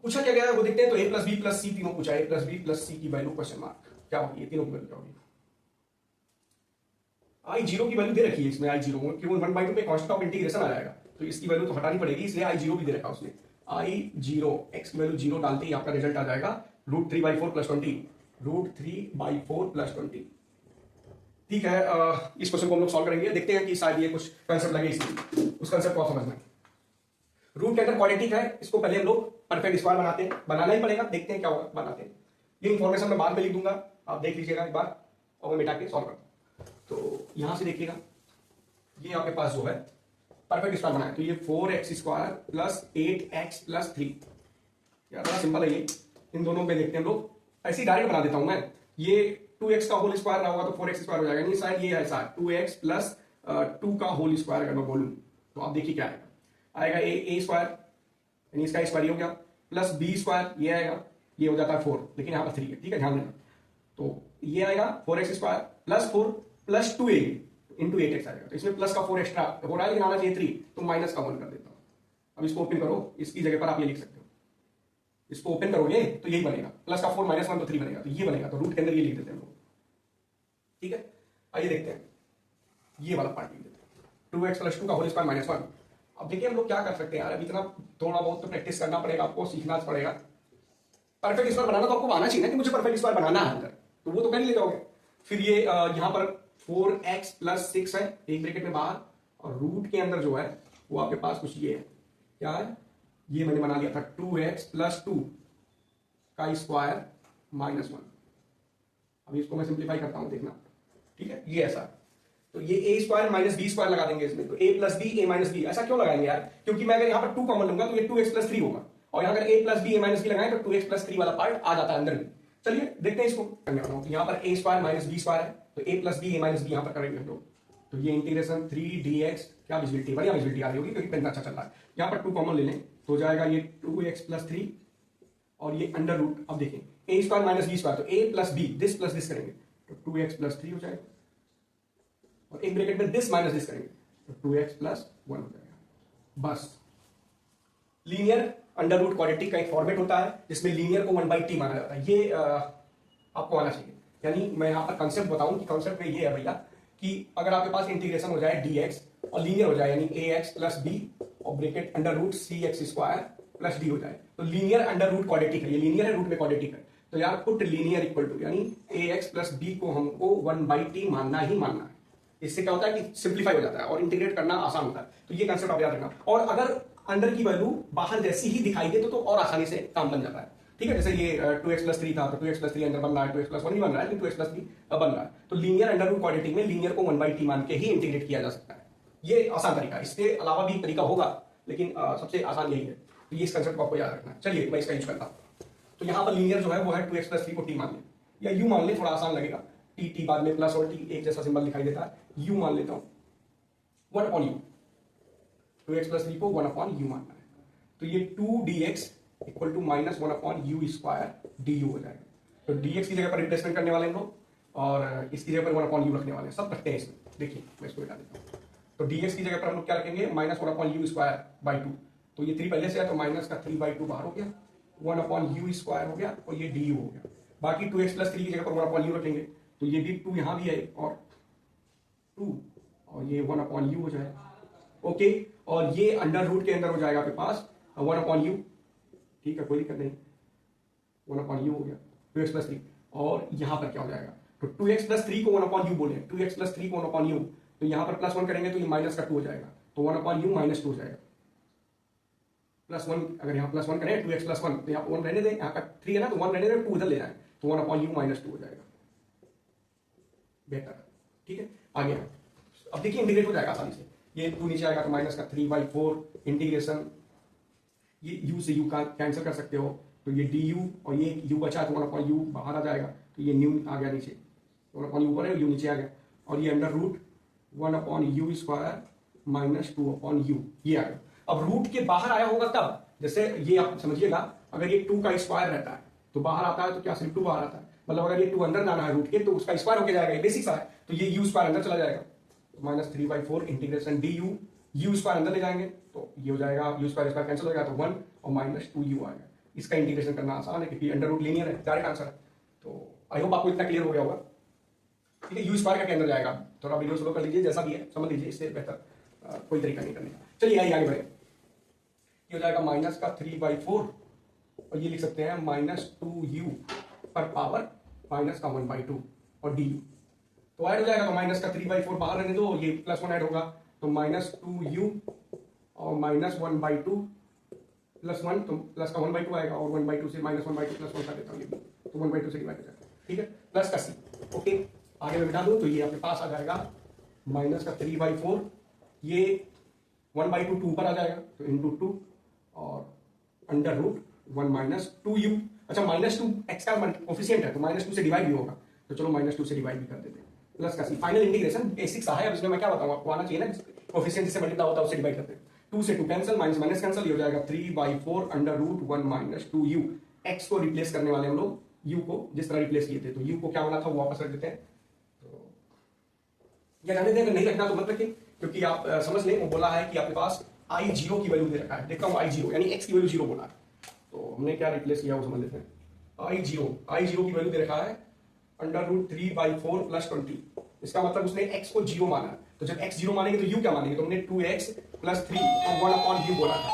पूछा क्या गया है वो देखते हैं। तो A + B + C तीनों पूछा है, A + B + C की वैल्यू क्वेश्चन मार्क क्या होगी, ये तीनों की वैल्यू क्या होगी। I0 की वैल्यू दे रखी है इसमें, I0 केवल 1/2 पे कांस्टेंट ऑफ इंटीग्रेशन आ जाएगा, तो इसकी वैल्यू तो हटानी पड़ेगी, इसलिए I0 भी दे रखा उसने। I0 x की वैल्यू 0 डालते ही आपका रिजल्ट आ जाएगा √3/4 + 20, √3/4 + 20। ठीक है, इस क्वेश्चन को हम लोग सॉल्व करेंगे, देखते हैं कि शायद ये कुछ कंसेप्ट लगे इसमें, उस कंसेप्ट को आप समझना। रूट के अंदर क्वाड्रेटिक है, इसको पहले हम लोग परफेक्ट स्क्वायर बनाते हैं, बनाना ही पड़ेगा, देखते हैं क्या होगा, बनाते हैं। ये इंफॉर्मेशन मैं बाद में लिख दूंगा, आप देख लीजिएगा एक बार और मैं मिटा के सॉल्व करता हूं। तो यहां से देखिएगा, ये आपके पास जो है परफेक्ट स्क्वायर बनाया, तो ये 4x² + 8x + 3, यार बड़ा सिंपल है ये। इन दोनों में देखते हैं हम लोग, ऐसे ही डायरेक्ट बना देता हूं मैं। ये 2x का होल स्क्वायर रहा होगा तो 4x² हो जाएगा, नहीं शायद ये है शायद 2x + 2 का होल स्क्वायर अगर मैं बोलूं तो आप देखिए क्या आएगा a² यानी इसका स्क्वायर हो गया, प्लस b², ये आएगा, ये हो जाता है 4, लेकिन यहाँ पर 3 है, ठीक है, ध्यान देना। तो ये आएगा 4x² + 4 + 2a इंटू 8x आएगा, तो इसमें प्लस का 4 एक्स्ट्रा हो रहा है, लेकिन आना चाहिए 3, तो माइनस का 1 कर देता हूँ। अब इसको ओपन करो, इसकी जगह पर आप ये लिख सकते हो, इसको ओपन करोगे तो यही बनेगा, प्लस का 4 - 1 तो 3 बनेगा, तो ये बनेगा, तो रूट के अंदर ये लिख देते हैं हम लोग। ठीक है, आइए देखते हैं, ये वाला पार्ट लिख देते हैं, 2x + 2 का होल स्क्वायर -1। अब देखिए हम लोग क्या कर सकते हैं यार, अब इतना थोड़ा बहुत तो प्रैक्टिस करना पड़ेगा, आपको सीखना पड़ेगा। परफेक्ट स्क्वायर बनाना तो आपको आना चाहिए ना, कि मुझे परफेक्ट स्क्वायर बनाना है अंदर, तो वो तो कर ही ले जाओगे। फिर ये यहां पर 4x + 6 है, एक ब्रैकेट में बाहर, और रूट के अंदर जो है वो आपके पास कुछ ये है, क्या है, ये मैंने बना लिया था 2x + 2 का स्क्वायर -1। अब इसको मैं सिंप्लीफाई करता हूं, देखना, ठीक है, ये ऐसा। तो ये a² - b² लगा देंगे इसमें, तो a + b a - b, ऐसा क्यों लगाएंगे यार, क्योंकि मैं अगर यहाँ पर 2 कॉमन लूंगा तो ये 2x + 3 होगा, और यहाँ अगर a + b a - b लगाएं तो 2x + 3 वाला पार्ट आ जाता है अंदर भी। चलिए देखते हैं इसको करने वाला हूं। यहाँ पर a² - b² है, तो a + b a - b यहाँ पर करेंगे हम लोग। तो ये इंटीग्रेशन 3dx, क्या विजिबिलिटी, बढ़िया विजिबिलिटी आ रही होगी क्योंकि पेन अच्छा चल रहा है। यहाँ पर 2 कॉमन ले लें तो जाएगा ये 2x + 3 और ये अंडर रूट। अब देखें a² - b², तो a + b, this plus this करेंगे तो 2x + 3 हो जाएगा, और एक ब्रैकेट में दिस माइनस दिस करेंगे तो 2x + 1 हो जाएगा। बस लीनियर अंडर रूट क्वाड्रेटिक का एक फॉर्मेट होता है जिसमें लीनियर को 1/t माना जाता है, ये आपको आना चाहिए। यानी मैं यहां पर कंसेप्ट बताऊं कि कंसेप्ट में ये है भैया कि अगर आपके पास इंटीग्रेशन हो जाए dx और लीनियर हो जाए, यानी ax + b और bracket under root cx² + d हो जाए, तो लीनियर अंडर रूट क्वाड्रेटिक है, ये लीनियर है, रूट में क्वाड्रेटिक है। तो यार पुट लीनियर इक्वल टू, यानी ax + b को हमको 1/t मानना ही मानना है। इससे क्या होता है कि सिंप्लीफाई हो जाता है और इंटीग्रेट करना आसान होता है। तो ये कंसेप्ट आप याद रखना, और अगर अंदर की वैल्यू बाहर जैसी ही दिखाई दे तो और आसानी से काम बन जाता है। ठीक है, जैसे ये 2x + 3 था, तो 2x + 3 अंदर बन रहा है, 2x + 1 नहीं बन रहा है, लेकिन 2x + 3 बन रहा है। तो लीनियर अंडर रूट क्वाड्रेटिक में लीनियर को 1/t मान के ही इंटीग्रेट किया जा सकता है। ये आसान तरीका है, इसके अलावा भी तरीका होगा, लेकिन सबसे आसान यही है। तो ये इस कंसेप्ट को आपको याद रखना है। चलिए मैं इसका यूज करता हूँ। तो यहाँ पर लीनियर जो है वो है 2x + 3 को t मान ले, या u मान ले, थोड़ा आसान लगेगा। t बाद में प्लस और t एक जैसा सिंबल दिखाई देता है, u मान लेता हूँ 1/u, 2x + 3 को 1/u मानना है। तो ये 2dx = -1/u² du हो जाएगा। तो dx की जगह पर रिप्लेसमेंट करने वाले हम लोग, और इसकी जगह पर 1/u रखने वाले हैं, सब रखते हैं इसमें। देखिए मैं इसको हटा देता हूँ। तो dx की जगह पर हम लोग क्या रखेंगे, -1/u²/2। तो ये 3 पहले से है, तो माइनस का 3/2 बाहर हो गया, 1/u² हो गया, और ये du हो गया। बाकी 2x + 3 की जगह पर 1/u रखेंगे, तो ये भी 2 यहाँ भी है, और 2, और ये 1/u हो जाएगा। ओके, और ये अंडर रूट के अंदर हो जाएगा आपके पास 1/u। ठीक है, कोई दिक्कत नहीं, 1/u हो गया 2x + 3, और यहां पर क्या हो जाएगा, तो 2x + 3 को 1/u बोले, 2x + 3 को 1/u, तो यहां पर +1 करेंगे तो ये -2 हो जाएगा, तो 1/u - 2 हो जाएगा। +1, अगर यहाँ +1 करें 2x + 1, तो यहाँ पर 1 रहने दें, यहाँ का 3 है ना, तो 1 रहने दें, 2 इधर ले जाए, तो 1/u - 2 हो जाएगा। बेहतर, ठीक है, आगे अब देखिए इंटीग्रेट हो जाएगा आसानी से। ये 2 नीचे आएगा तो -3/4 इंटीग्रेशन, ये u से u का कैंसिल कर सकते हो, तो ये du, और ये u बचा तो 1/u बाहर आ जाएगा, तो ये न्यू आ गया नीचे, 1/u ऊपर है, u नीचे आ गया, और ये अंडर रूट 1/u² -2/u, ये आ गया। अब रूट के बाहर आया होगा तब, जैसे ये आप समझिएगा, अगर ये 2 का स्क्वायर रहता है तो बाहर आता है, तो क्या सिर्फ 2 बाहर आता है, मतलब अगर ये 2 अंदर लाना है रूट के तो उसका स्क्वायर होकर जाएगा, ये बेसिक सा है, तो ये u² अंदर चला जाएगा, तो -3/4 integration D you, you square अंदर ले जाएंगे तो ये हो जाएगा, यू स्क्वायर स्क्वायर कैंसिल हो जाएगा तो 1 और -2u आएगा। इसका इंटीग्रेशन करना आसान है क्योंकि अंडर रूट लीनियर है, डायरेक्ट आंसर है। तो आई होप आपको इतना क्लियर हो गया होगा। ठीक है, यू स्क्वायर का क्या अंदर जाएगा, थोड़ा वीडियो स्लो कर लीजिए, जैसा भी है समझ लीजिए, इससे बेहतर कोई तरीका नहीं करने का। चलिए आगे बढ़े। ये हो जाएगा -3/4 और ये लिख सकते हैं -2u पर पावर -1/2 और डी यू। तो ऐड हो जाएगा तो -3/4 बाहर रहने दो, ये +1 ऐड होगा तो -2u और -1/2 +1 तो प्लस का 1/2 आएगा और 1/2 से -1/2 +1 कर देता हूँ, ये तो 1/2 से डिवाइड हो जाएगा। ठीक है, प्लस का सी। ओके, आगे मैं बिठा दूँ तो ये आपके पास आ जाएगा -3/4, ये 1/2 2 पर आ जाएगा तो × 2 और अंडर रूट 1 -2u। अच्छा, -2 x का कोफिशिएंट है तो -2 से डिवाइड भी होगा, तो चलो -2 से डिवाइड भी कर देते हैं। प्लस का सी, फाइनल इंटीग्रेशन बेसिक्स है, अब इसमें मैं क्या बताऊँ आपको, आना चाहिए ना, कोफिशिएंट जिससे मल्टीप्लाई होता है उससे डिवाइड करते हैं। 2 से 2 कैंसिल, माइनस कैंसिल, ये हो जाएगा 3/4 अंडर रूट 1 -2u। x को रिप्लेस करने वाले हम लोग u को जिस तरह रिप्लेस किए थे, तो u को क्या होना था वो वापस रख देते हैं। तो या जाने दें, अगर नहीं रखना तो मत रखिए, क्योंकि आप समझ लें, वो बोला है कि आपके पास i0 की वैल्यू दे रखा है, देखता हूँ i0 यानी x की वैल्यू 0 बोला है, तो हमने क्या रिप्लेस किया वो समझ लेते हैं। i0 की वैल्यू दे रखा है अंडर रूट 3/4 + 20, इसका मतलब उसने x को 0 माना, तो जब x 0 मानेंगे तो u क्या मानेंगे, तो हमने 2x + 3 और 1/u बोला था।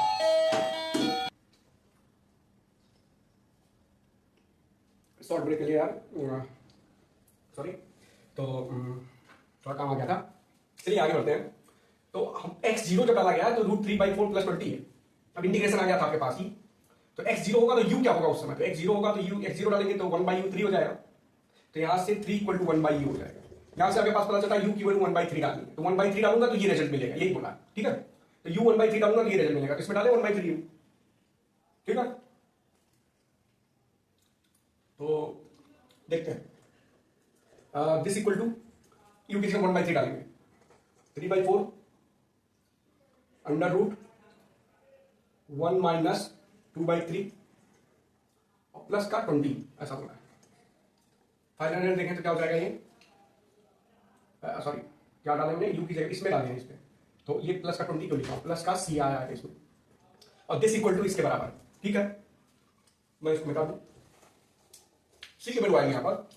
शॉर्ट ब्रेक के लिए यार, सॉरी, तो थोड़ा काम आ गया था। चलिए आगे बढ़ते हैं। तो हम x0 जब डाला गया तो √3/4 + 20 है, अब इंटीग्रेशन आ गया था आपके पास ही, तो x0 होगा तो u क्या होगा उस समय, तो x0 होगा तो u, x0 डालेंगे तो 1/u 3 हो जाएगा, तो यहां से 3 = 1/u हो जाएगा। यहां से आपके पास पता चलता है u की वैल्यू 1/3 डालनी है, तो 1/3 डालूंगा तो ये रिजल्ट मिलेगा, यही बोला, ठीक है, तो u 1/3 डालूंगा तो ये रिजल्ट मिलेगा, तो इसमें डाले 1/3, ठीक है। तो देखते हैं, दिस इक्वल टू u की जगह 1/3 डालेंगे, 3/4 अंडर रूट 1 - 2/3 और प्लस का 20, ऐसा होना है। फाइनल रिजल्ट देखें तो क्या हो जाएगा, ये सॉरी क्या डाले हमने, u की जगह इसमें डाले हैं, इसमें, तो ये प्लस का 20 क्यों लिखा, प्लस का c आया है इसमें, और दिस इक्वल टू इसके बराबर, ठीक है। मैं इसको मिटा दूं, c की वैल्यू आएगी यहां पर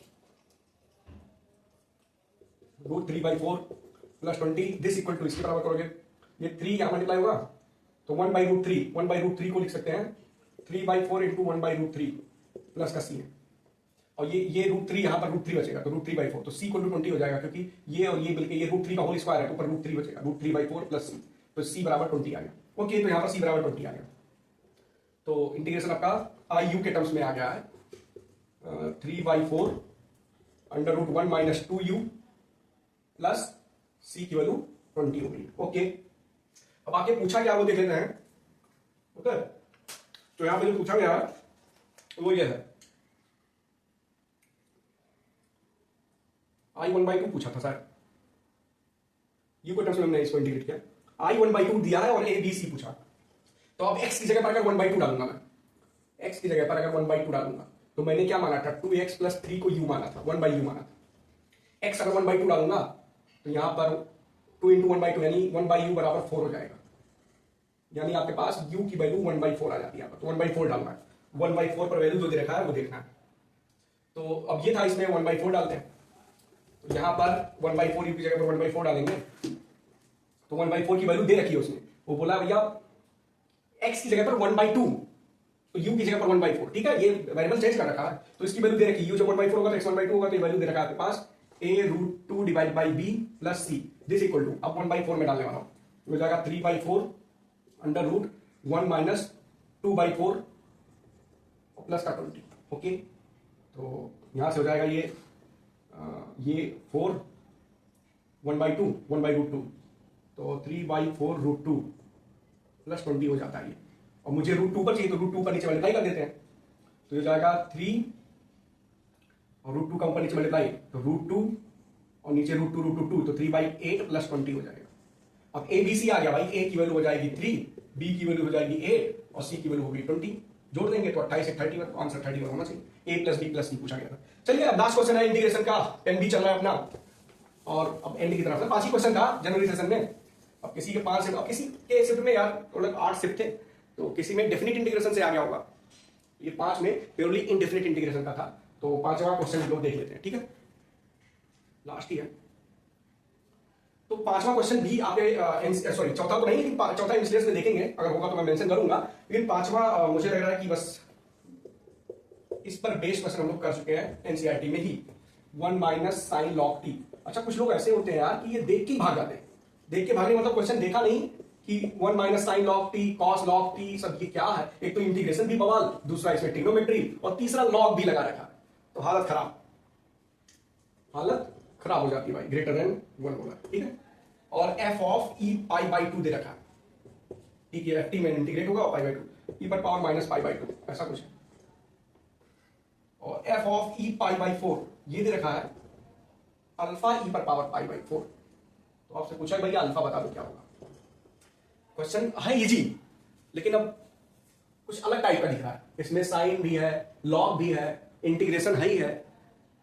√3/4 + 20, दिस इक्वल टू इसके बराबर करोगे, ये 3 यहां मल्टीप्लाई होगा तो 1/√3 को लिख सकते हैं 3/4 × 1/√3 प्लस का c है, और ये √3 यहां पर √3 बचेगा तो √3/4, तो c = 20 हो जाएगा, क्योंकि ये और ये मिलकर ये √3 का होल स्क्वायर है, तो ऊपर √3 बचेगा, √3/4 + c, तो c = 20 आ गया। ओके, तो यहां पर c = 20 आ गया, तो इंटीग्रेशन आपका iu के टर्म्स में आ गया है 3/4 under root 1 - 2u plus c की वैल्यू 20 हो गई। ओके, अब आके पूछा क्या वो देख लेते हैं। ओके, तो यहां पे जो पूछा गया वो ये है, i1/2 पूछा था सर, ये कोई टर्म्स में हमने इसको इंटीग्रेट किया, i1/2 दिया है और a b c पूछा, तो अब x की जगह पर अगर 1/2 डालूंगा मैं, x की जगह पर अगर 1/2 डालूंगा तो मैंने क्या माना था, 2x + 3 को u माना था, 1/u माना था। x अगर 1/2 डालूंगा तो यहां पर 2 × 1/2 यानी 1/u = 4 हो जाएगा, यानी आपके पास u की वैल्यू 1/4 आ जाती है, तो 1/4 डालना है, 1/4 पर वैल्यू जो दे रखा है वो देखना है। तो अब ये था, इसमें 1/4 डालते हैं, तो यहां पर 1/4 u की जगह पर 1/4 डालेंगे, तो 1/4 की वैल्यू दे रखी है उसने, वो बोला भैया x की जगह पर 1/2, तो u की जगह पर 1/4, ठीक है, ये वेरिएबल चेंज कर रखा है, तो इसकी वैल्यू दे रखी है, u जब 1/4 होगा तो x 1/2 होगा, तो ये वैल्यू दे रखा है आपके पास a√2 / b + c, this equal to, अब 1/4 में डालने वाला हूं, हो जाएगा 3/4 अंडर रूट 1 - 2/4 प्लस का 20। ओके, तो यहां से हो जाएगा ये 4 1/2 तो 3/4√2 प्लस 20 हो जाता है ये, और मुझे √2 पर चाहिए तो √2 पर नीचे मल्टीप्लाई कर देते हैं, तो ये जाएगा 3 और √2 का ऊपर नीचे मल्टीप्लाई, तो √2 और नीचे √2 तो 3/8 प्लस 20 हो जाएगा। अब a b c आ गया भाई, a की वैल्यू हो जाएगी 3, b की वैल्यू हो जाएगी 8 और c की वैल्यू होगी 20, जोड़ देंगे तो 28 से 31, आंसर 31 होना चाहिए, a + b + c पूछा गया था। चलिए अब लास्ट क्वेश्चन है इंटीग्रेशन का, पेन भी चल रहा है अपना, और अब एंड की तरफ से 5 ही क्वेश्चन था जनवरी सेशन में। अब किसी के 5 शिफ्ट, अब किसी के शिफ्ट में यार टोटल 8 शिफ्ट थे, तो किसी में डेफिनेट इंटीग्रेशन से आ गया होगा। ये 5 में प्योरली इनडेफिनेट इंटीग्रेशन का था। तो 5वां क्वेश्चन लोग देख लेते हैं, ठीक है, लास्ट ही है। तो 5वां क्वेश्चन भी आपके सॉरी चौथा तो नहीं, लेकिन चौथा इंस्टेंस में देखेंगे, अगर होगा तो मैं मेंशन करूंगा। लेकिन 5वां मुझे लग रहा है कि बस इस पर बेस्ड क्वेश्चन हम लोग कर चुके हैं एनसीईआरटी में ही, 1 माइनस साइन लॉग टी। अच्छा, कुछ लोग ऐसे होते हैं यार कि ये देख के भाग जाते हैं। देख के भागने मतलब क्वेश्चन देखा नहीं कि 1 minus sign log T, cos log T, सब ये क्या है। एक तो इंटीग्रेशन भी बवाल, दूसरा इसमें ट्रिग्नोमेट्री, और तीसरा लॉग भी लगा रखा। तो हालत खराब हो जाती है भाई, ग्रेटर देन 1 होगा, ठीक है। और f of e pi by 2 दे रखा है, ठीक है, ft में इंटीग्रेट होगा और पाई बाई 2, e पर पावर माइनस पाई बाई 2, ऐसा कुछ है। और f of e pi by 4 ये दे रखा है अल्फा e पर पावर पाई बाई 4। तो आपसे पूछा है भैया अल्फा बता दो क्या होगा। क्वेश्चन है इजी, लेकिन अब कुछ अलग टाइप का दिख रहा है। इसमें साइन भी है, लॉग भी है, इंटीग्रेशन है ही है,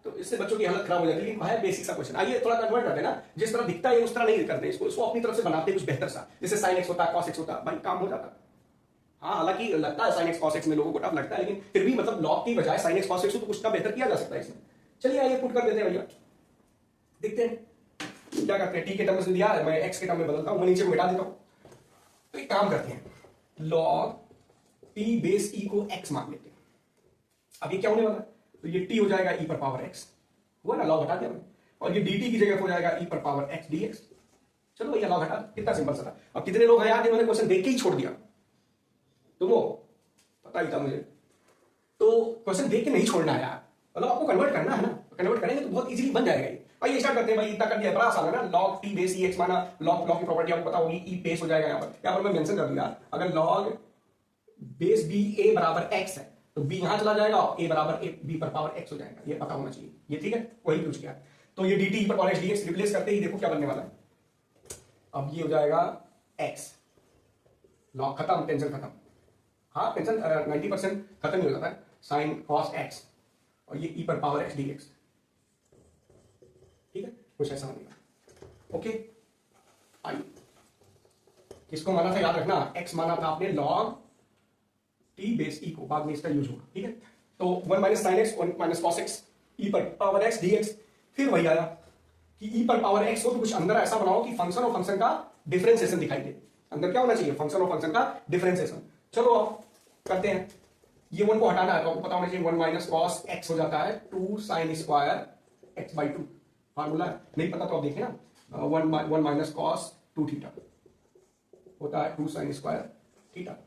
तो इससे बच्चों की हालत खराब हो जाती है। लेकिन है बेसिक सा क्वेश्चन, आइए थोड़ा कन्वर्ट करते हैं ना, जिस तरह दिखता है उस तरह नहीं करते, इसको अपनी तरफ से बनाते हैं कुछ बेहतर सा। जैसे साइन एक्स होता है, कॉस एक्स होता है, भाई काम हो जाता है। हाँ, हालांकि लगता है साइन एक्स कॉस एक्स में लोगों को टफ लगता है, लेकिन फिर भी मतलब लॉग की बजाय साइन एक्स कॉस एक्स तो कुछ का बेहतर किया जा सकता है इसमें। चलिए आइए पुट कर देते हैं भैया, देखते हैं क्या करते हैं। टी के टर्म में दिया है, मैं एक्स के टर्म में बदलता हूं, मैं नीचे को मिटा देता हूं। तो एक काम करते हैं, लॉग टी बेस ई को एक्स मान लेते हैं। अब ये क्या होने वाला है, तो ये टी हो जाएगा ई पर पावर एक्स, हुआ ना, लॉग हटा दिया मैंने, और ये dt की जगह हो जाएगा e पर पावर x dx। चलो भैया लॉग हटा, कितना सिंपल सा था। अब कितने लोग हैं यार जिन्होंने क्वेश्चन देख के ही छोड़ दिया, तुम हो, पता ही था मुझे। तो क्वेश्चन देख के नहीं छोड़ना है यार, मतलब आपको कन्वर्ट करना है ना, कन्वर्ट करेंगे तो बहुत इजीली बन जाएगा ये। आइए स्टार्ट करते हैं भाई, इतना कर दिया, बड़ा आसान है ना। लॉग टी बेस ई एक्स माना, लॉग की प्रॉपर्टी आपको पता होगी, ई बेस हो जाएगा। यहाँ पर मैं मेंशन कर दूंगा, अगर लॉग बेस बी ए बराबर एक्स है तो बी यहां चला जाएगा और ए बराबर ए बी पर पावर एक्स हो जाएगा, ये पता होना चाहिए, ये ठीक है, वही पूछ गया। तो ये dt पर पावर x dx रिप्लेस करते ही देखो क्या बनने वाला है। अब ये हो जाएगा x, लॉग खत्म, टेंशन खत्म। हाँ, टेंशन 90% खत्म ही हो जाता है, साइन कॉस x, और ये e पर पावर x dx, ठीक है, कुछ ऐसा बनेगा। ओके, आइए, किसको माना था याद रखना, x माना था आपने लॉग t बेस e को, बाद में इसका यूज होगा, ठीक है। तो 1 minus sine x, 1 minus cos x, e पर पावर x dx। फिर वही आया कि e पर पावर x हो तो कुछ अंदर ऐसा बनाओ कि फंक्शन और फंक्शन का डिफरेंशिएशन दिखाई दे। अंदर क्या होना चाहिए, फंक्शन और फंक्शन का डिफरेंशिएशन। चलो अब करते हैं, ये 1 को हटाना है तो आपको पता होना चाहिए 1 माइनस कॉस x हो जाता है 2 sine square x by 2, formula नहीं पता तो आप देखिए ना, 1 माइनस कॉस 2 थीटा होता है 2 साइन स्क्वायर थीटा,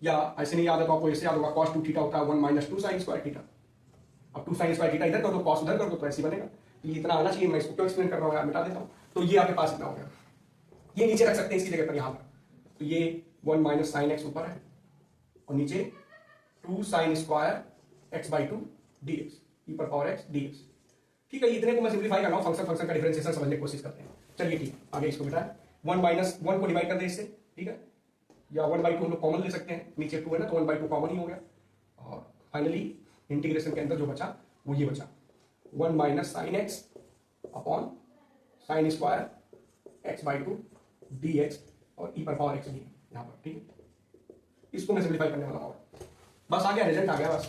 या ऐसे नहीं याद है तो आपको ऐसे याद होगा, कॉस 2 थीटा होता है 1 माइनस 2 साइन स्क्वायर थीटा। अब 2 साइन स्क्वायर थीटा इधर कर दो, कॉस उधर कर दो, तो ऐसे बनेगा। ये इतना आना चाहिए, मैं इसको क्यों एक्सप्लेन कर रहा हूँ यार, मिटा देता हूँ। तो ये आपके पास इतना हो गया, ये नीचे रख सकते हैं इसकी जगह पर, यहाँ पर। तो ये 1 माइनस साइन एक्स ऊपर है और नीचे 2 sine square x by 2 dx, e पर पावर x dx, ठीक है। इतने को मैं सिंप्लीफाई कर रहा हूँ, फंक्शन का डिफरेंशिएशन समझने की कोशिश करते हैं। चलिए ठीक, आगे इसको बिठाएं, 1 माइनस 1 को डिवाइड कर दे इससे, ठीक है, या 1/2 हम लोग कॉमन ले सकते हैं, नीचे 2 है ना, तो 1/2 कॉमन ही हो गया। और फाइनली इंटीग्रेशन के अंदर जो बचा वो ये बचा, 1 minus sine x upon sine square x by 2 dx और e पर पावर x भी यहाँ पर, ठीक है। इसको मैं सिंप्लीफाई करने वाला हूँ, बस आ गया, रिजल्ट आ गया बस।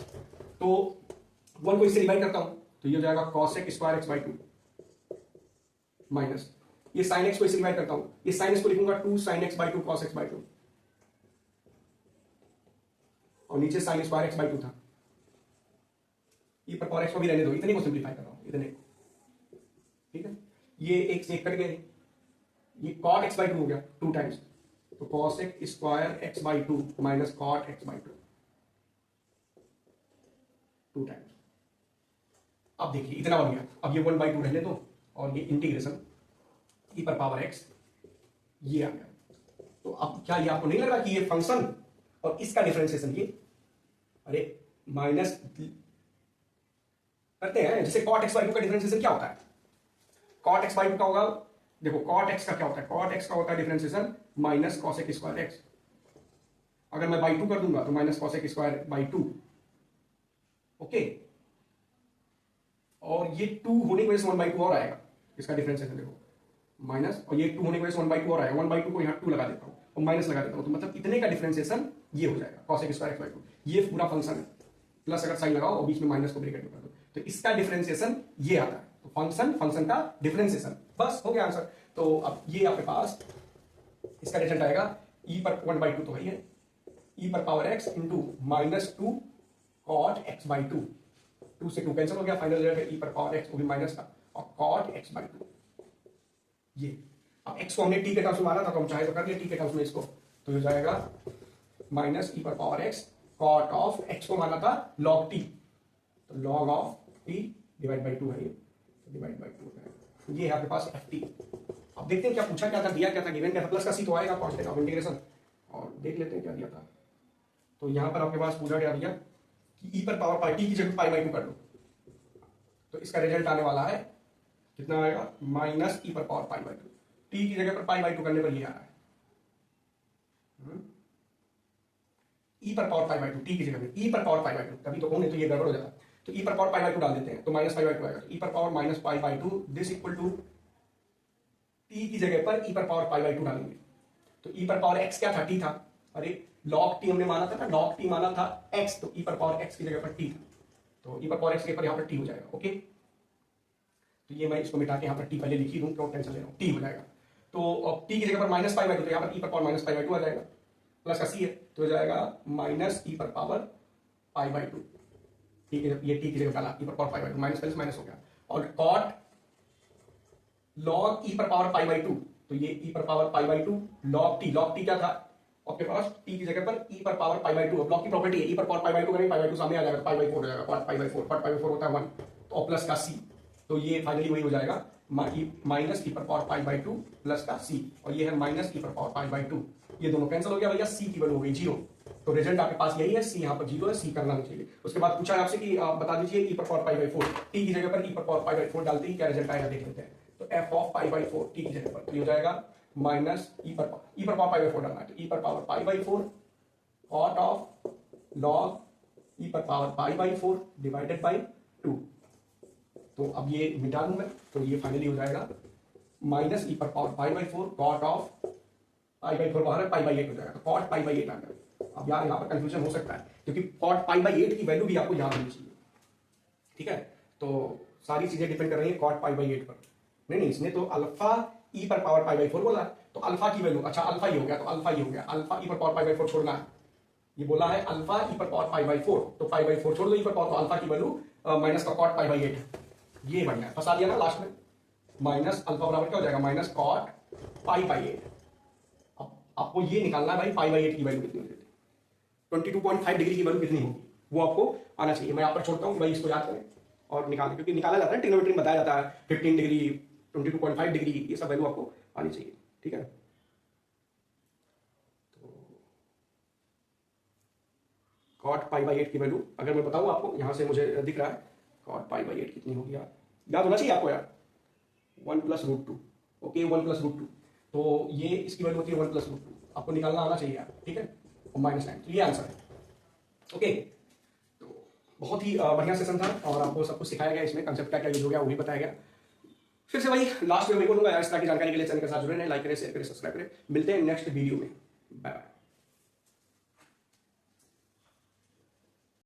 तो 1 को इससे डिवाइड करता हूँ तो ये हो जाएगा cos x square x by 2 minus ये साइन x को इससे डिवाइड करता हूँ, ये साइन x को लिखूंगा 2 sine x by 2 cos x by 2, और नीचे साइन स्क्वायर x बाई 2 था, e पर पावर x को भी रहने दो, इतने को सिंप्लीफाई कर रहा हूं, इतने को, ठीक है। ये एक से एक कट गए, ये cot x बाई 2 हो गया 2 टाइम्स, तो cos x square x by 2 minus cot x by 2 2 times. अब देखिए इतना बन गया, अब ये 1/2 रहने दो और ये इंटीग्रेशन e पर पावर x ये आ गया। तो अब क्या ये आपको नहीं लग रहा कि ये फंक्शन और इसका डिफरेंशिएशन, ये अरे माइनस करते हैं, जैसे cot x बाई 2 का डिफरेंशिएशन क्या होता है, cot x बाई 2 का होगा, देखो cot x का क्या होता है, cot x का होता है differentiation minus cos x square x, अगर मैं बाई 2 कर दूंगा तो minus cos x square by 2, okay. और ये 2 होने की वजह से 1/2 और आएगा, इसका डिफरेंशिएशन देखो माइनस, और ये 2 होने की वजह से 1/2 और आएगा, 1/2 को यहाँ 2 लगा देता हूँ और माइनस लगा देता हूँ, तो मतलब इतने का डिफरेंशिएशन ये हो जाएगा cos x² x/2। ये पूरा फंक्शन है, प्लस अगर साइन लगाओ और बीच में माइनस को ब्रैकेट में कर दो, तो इसका डिफरेंशिएशन ये आता है। तो फंक्शन का डिफरेंशिएशन, बस हो गया आंसर। तो अब ये आपके पास इसका रिजल्ट आएगा e पर 1/2 तो है, e पर power x into -2 cot x/2, 2 से 2 कैंसिल हो गया, फाइनल रिजल्ट है e पर पावर x, वो भी माइनस का, और cot x/2। ये अब x को हमने t के टर्म्स में माना था, तो हम चाहे तो कर ले t के टर्म्स में इसको, तो हो जाएगा माइनस e पर power x cot of x को माना था log t, तो log of t divide by 2 है ये, तो डिवाइड बाई 2 है, ये है आपके पास ft। अब देखते हैं क्या पूछा, क्या था, दिया क्या था, गिवन क्या था, प्लस का c तो आएगा कांस्टेंट ऑफ इंटीग्रेशन, और देख लेते हैं क्या दिया था। तो यहां पर आपके पास पूछा क्या दिया कि e पर पावर पाई t की जगह π/2 कर लो, तो इसका रिजल्ट आने वाला है कितना आएगा, माइनस e पर पावर π/2, t की जगह पर π/2 करने पर ये आ रहा है e पर पावर π/2, t की जगह में e पर पावर π/2, तभी तो नहीं तो ये गड़बड़ हो जाता। तो e पर पावर π/2 डाल देते हैं, तो माइनस π/2 आएगा, e पर power minus π/2 this equal to t की जगह पर e पर पावर π/2 डालेंगे। तो e पर पावर x क्या था, t था, अरे log t हमने माना था ना, log t माना था x, तो e पर पावर x की जगह पर t था, तो e पर पावर x की जगह पर यहाँ पर t हो जाएगा। ओके, तो ये मैं इसको मिटा के यहाँ पर t पहले लिखी दूं, क्यों टेंशन ले रहा हूँ, t हो जाएगा। तो अब t की जगह पर माइनस π/2, तो यहाँ पर e पर पावर माइनस π/2 आ जाएगा, प्लस का c है, तो हो जाएगा माइनस e पर पावर π/2, ठीक है, ये t की जगह डाला e पर पावर π/2, माइनस प्लस माइनस हो गया, और cot log e पर पावर π/2, तो ये e पर पावर π/2 log t क्या था आपके पास, t की जगह पर e पर पावर π/2, अब log की प्रॉपर्टी है, e पर पावर π/2 करेंगे, π/2 सामने आ जाएगा, तो π/4 हो जाएगा, cot π/4, cot π/4 होता है 1, तो और प्लस का c, तो ये फाइनली वही हो जाएगा माइनस e पर पावर π/2 प्लस का c, और ये है माइनस e पर पावर π/2, ये दोनों कैंसिल हो गया भैया, c की वैल्यू हो गई 0, तो रिजल्ट आपके पास यही है, c यहाँ पर 0 है, c करना नहीं चाहिए। उसके बाद पूछा है आपसे कि बता दीजिए e पर पावर π/4, t की जगह पर e पर पावर π/4 डालते ही क्या रिजल्ट आएगा देख लेते हैं। तो f ऑफ π/4 t की जगह पर, तो ये हो जाएगा माइनस e पर पावर π/4 डालना है, तो e पर power π/4 cot of log e पर पावर π/4 डिवाइडेड बाई 2। तो अब ये मिटा दूं मैं, तो ये फाइनली हो जाएगा माइनस e पर पावर π/4 cot ऑफ π/4 बाहर है, π/8 हो जाएगा, तो cot π/8 आ गया। अब यार यहाँ पर कंफ्यूजन हो सकता है, क्योंकि cot π/8 की वैल्यू भी आपको याद होनी चाहिए, ठीक है, तो सारी चीजें डिपेंड कर रही है cot π/8 पर। नहीं, इसने तो अल्फा e पर पावर π/4 बोला, तो अल्फा की वैल्यू, अच्छा अल्फा ही हो गया, तो अल्फा ही हो गया, अल्फा e पर पावर π/4 छोड़ना है, ये बोला है अल्फा e पर पावर π/4, तो π/4 छोड़ दो e पर पावर, तो अल्फा की वैल्यू माइनस का cot π/8 है, ये बढ़िया फंसा दिया ना लास्ट में, माइनस अल्फा बराबर क्या हो जाएगा, माइनस cot π/8। अब आपको ये निकालना है भाई π/8 की वैल्यू कितनी होगी, 22.5 डिग्री की वैल्यू कितनी होगी, वो आपको आना चाहिए। मैं यहाँ पर छोड़ता हूँ भाई, इसको याद करें और निकालें, क्योंकि निकाला जाता है ट्रिग्नोमेट्री में बताया जाता है 15 डिग्री 22.5 डिग्री, ये सब वैल्यू आपको आनी चाहिए, ठीक है। तो cot π/8 की वैल्यू अगर मैं बताऊं आपको, यहां से मुझे दिख रहा है cot π/8 कितनी होगी, याद होना चाहिए आपको यार, 1 + √2, ओके 1 + √2, तो ये इसकी वैल्यू होती है 1 + √2, आपको निकालना आना चाहिए यार, ठीक है, और -9, तो ये आंसर है। ओके, तो बहुत ही बढ़िया सेशन था और आपको सब कुछ सिखाया गया, इसमें कंसेप्ट क्या क्या यूज हो गया वो भी बताया गया। फिर से भाई लास्ट में मैं बोलूंगा, इस तरह की जानकारी के लिए चैनल के साथ जुड़े रहें, लाइक करें, शेयर करें, सब्सक्राइब करें। मिलते हैं नेक्स्ट वीडियो में, बाय बाय।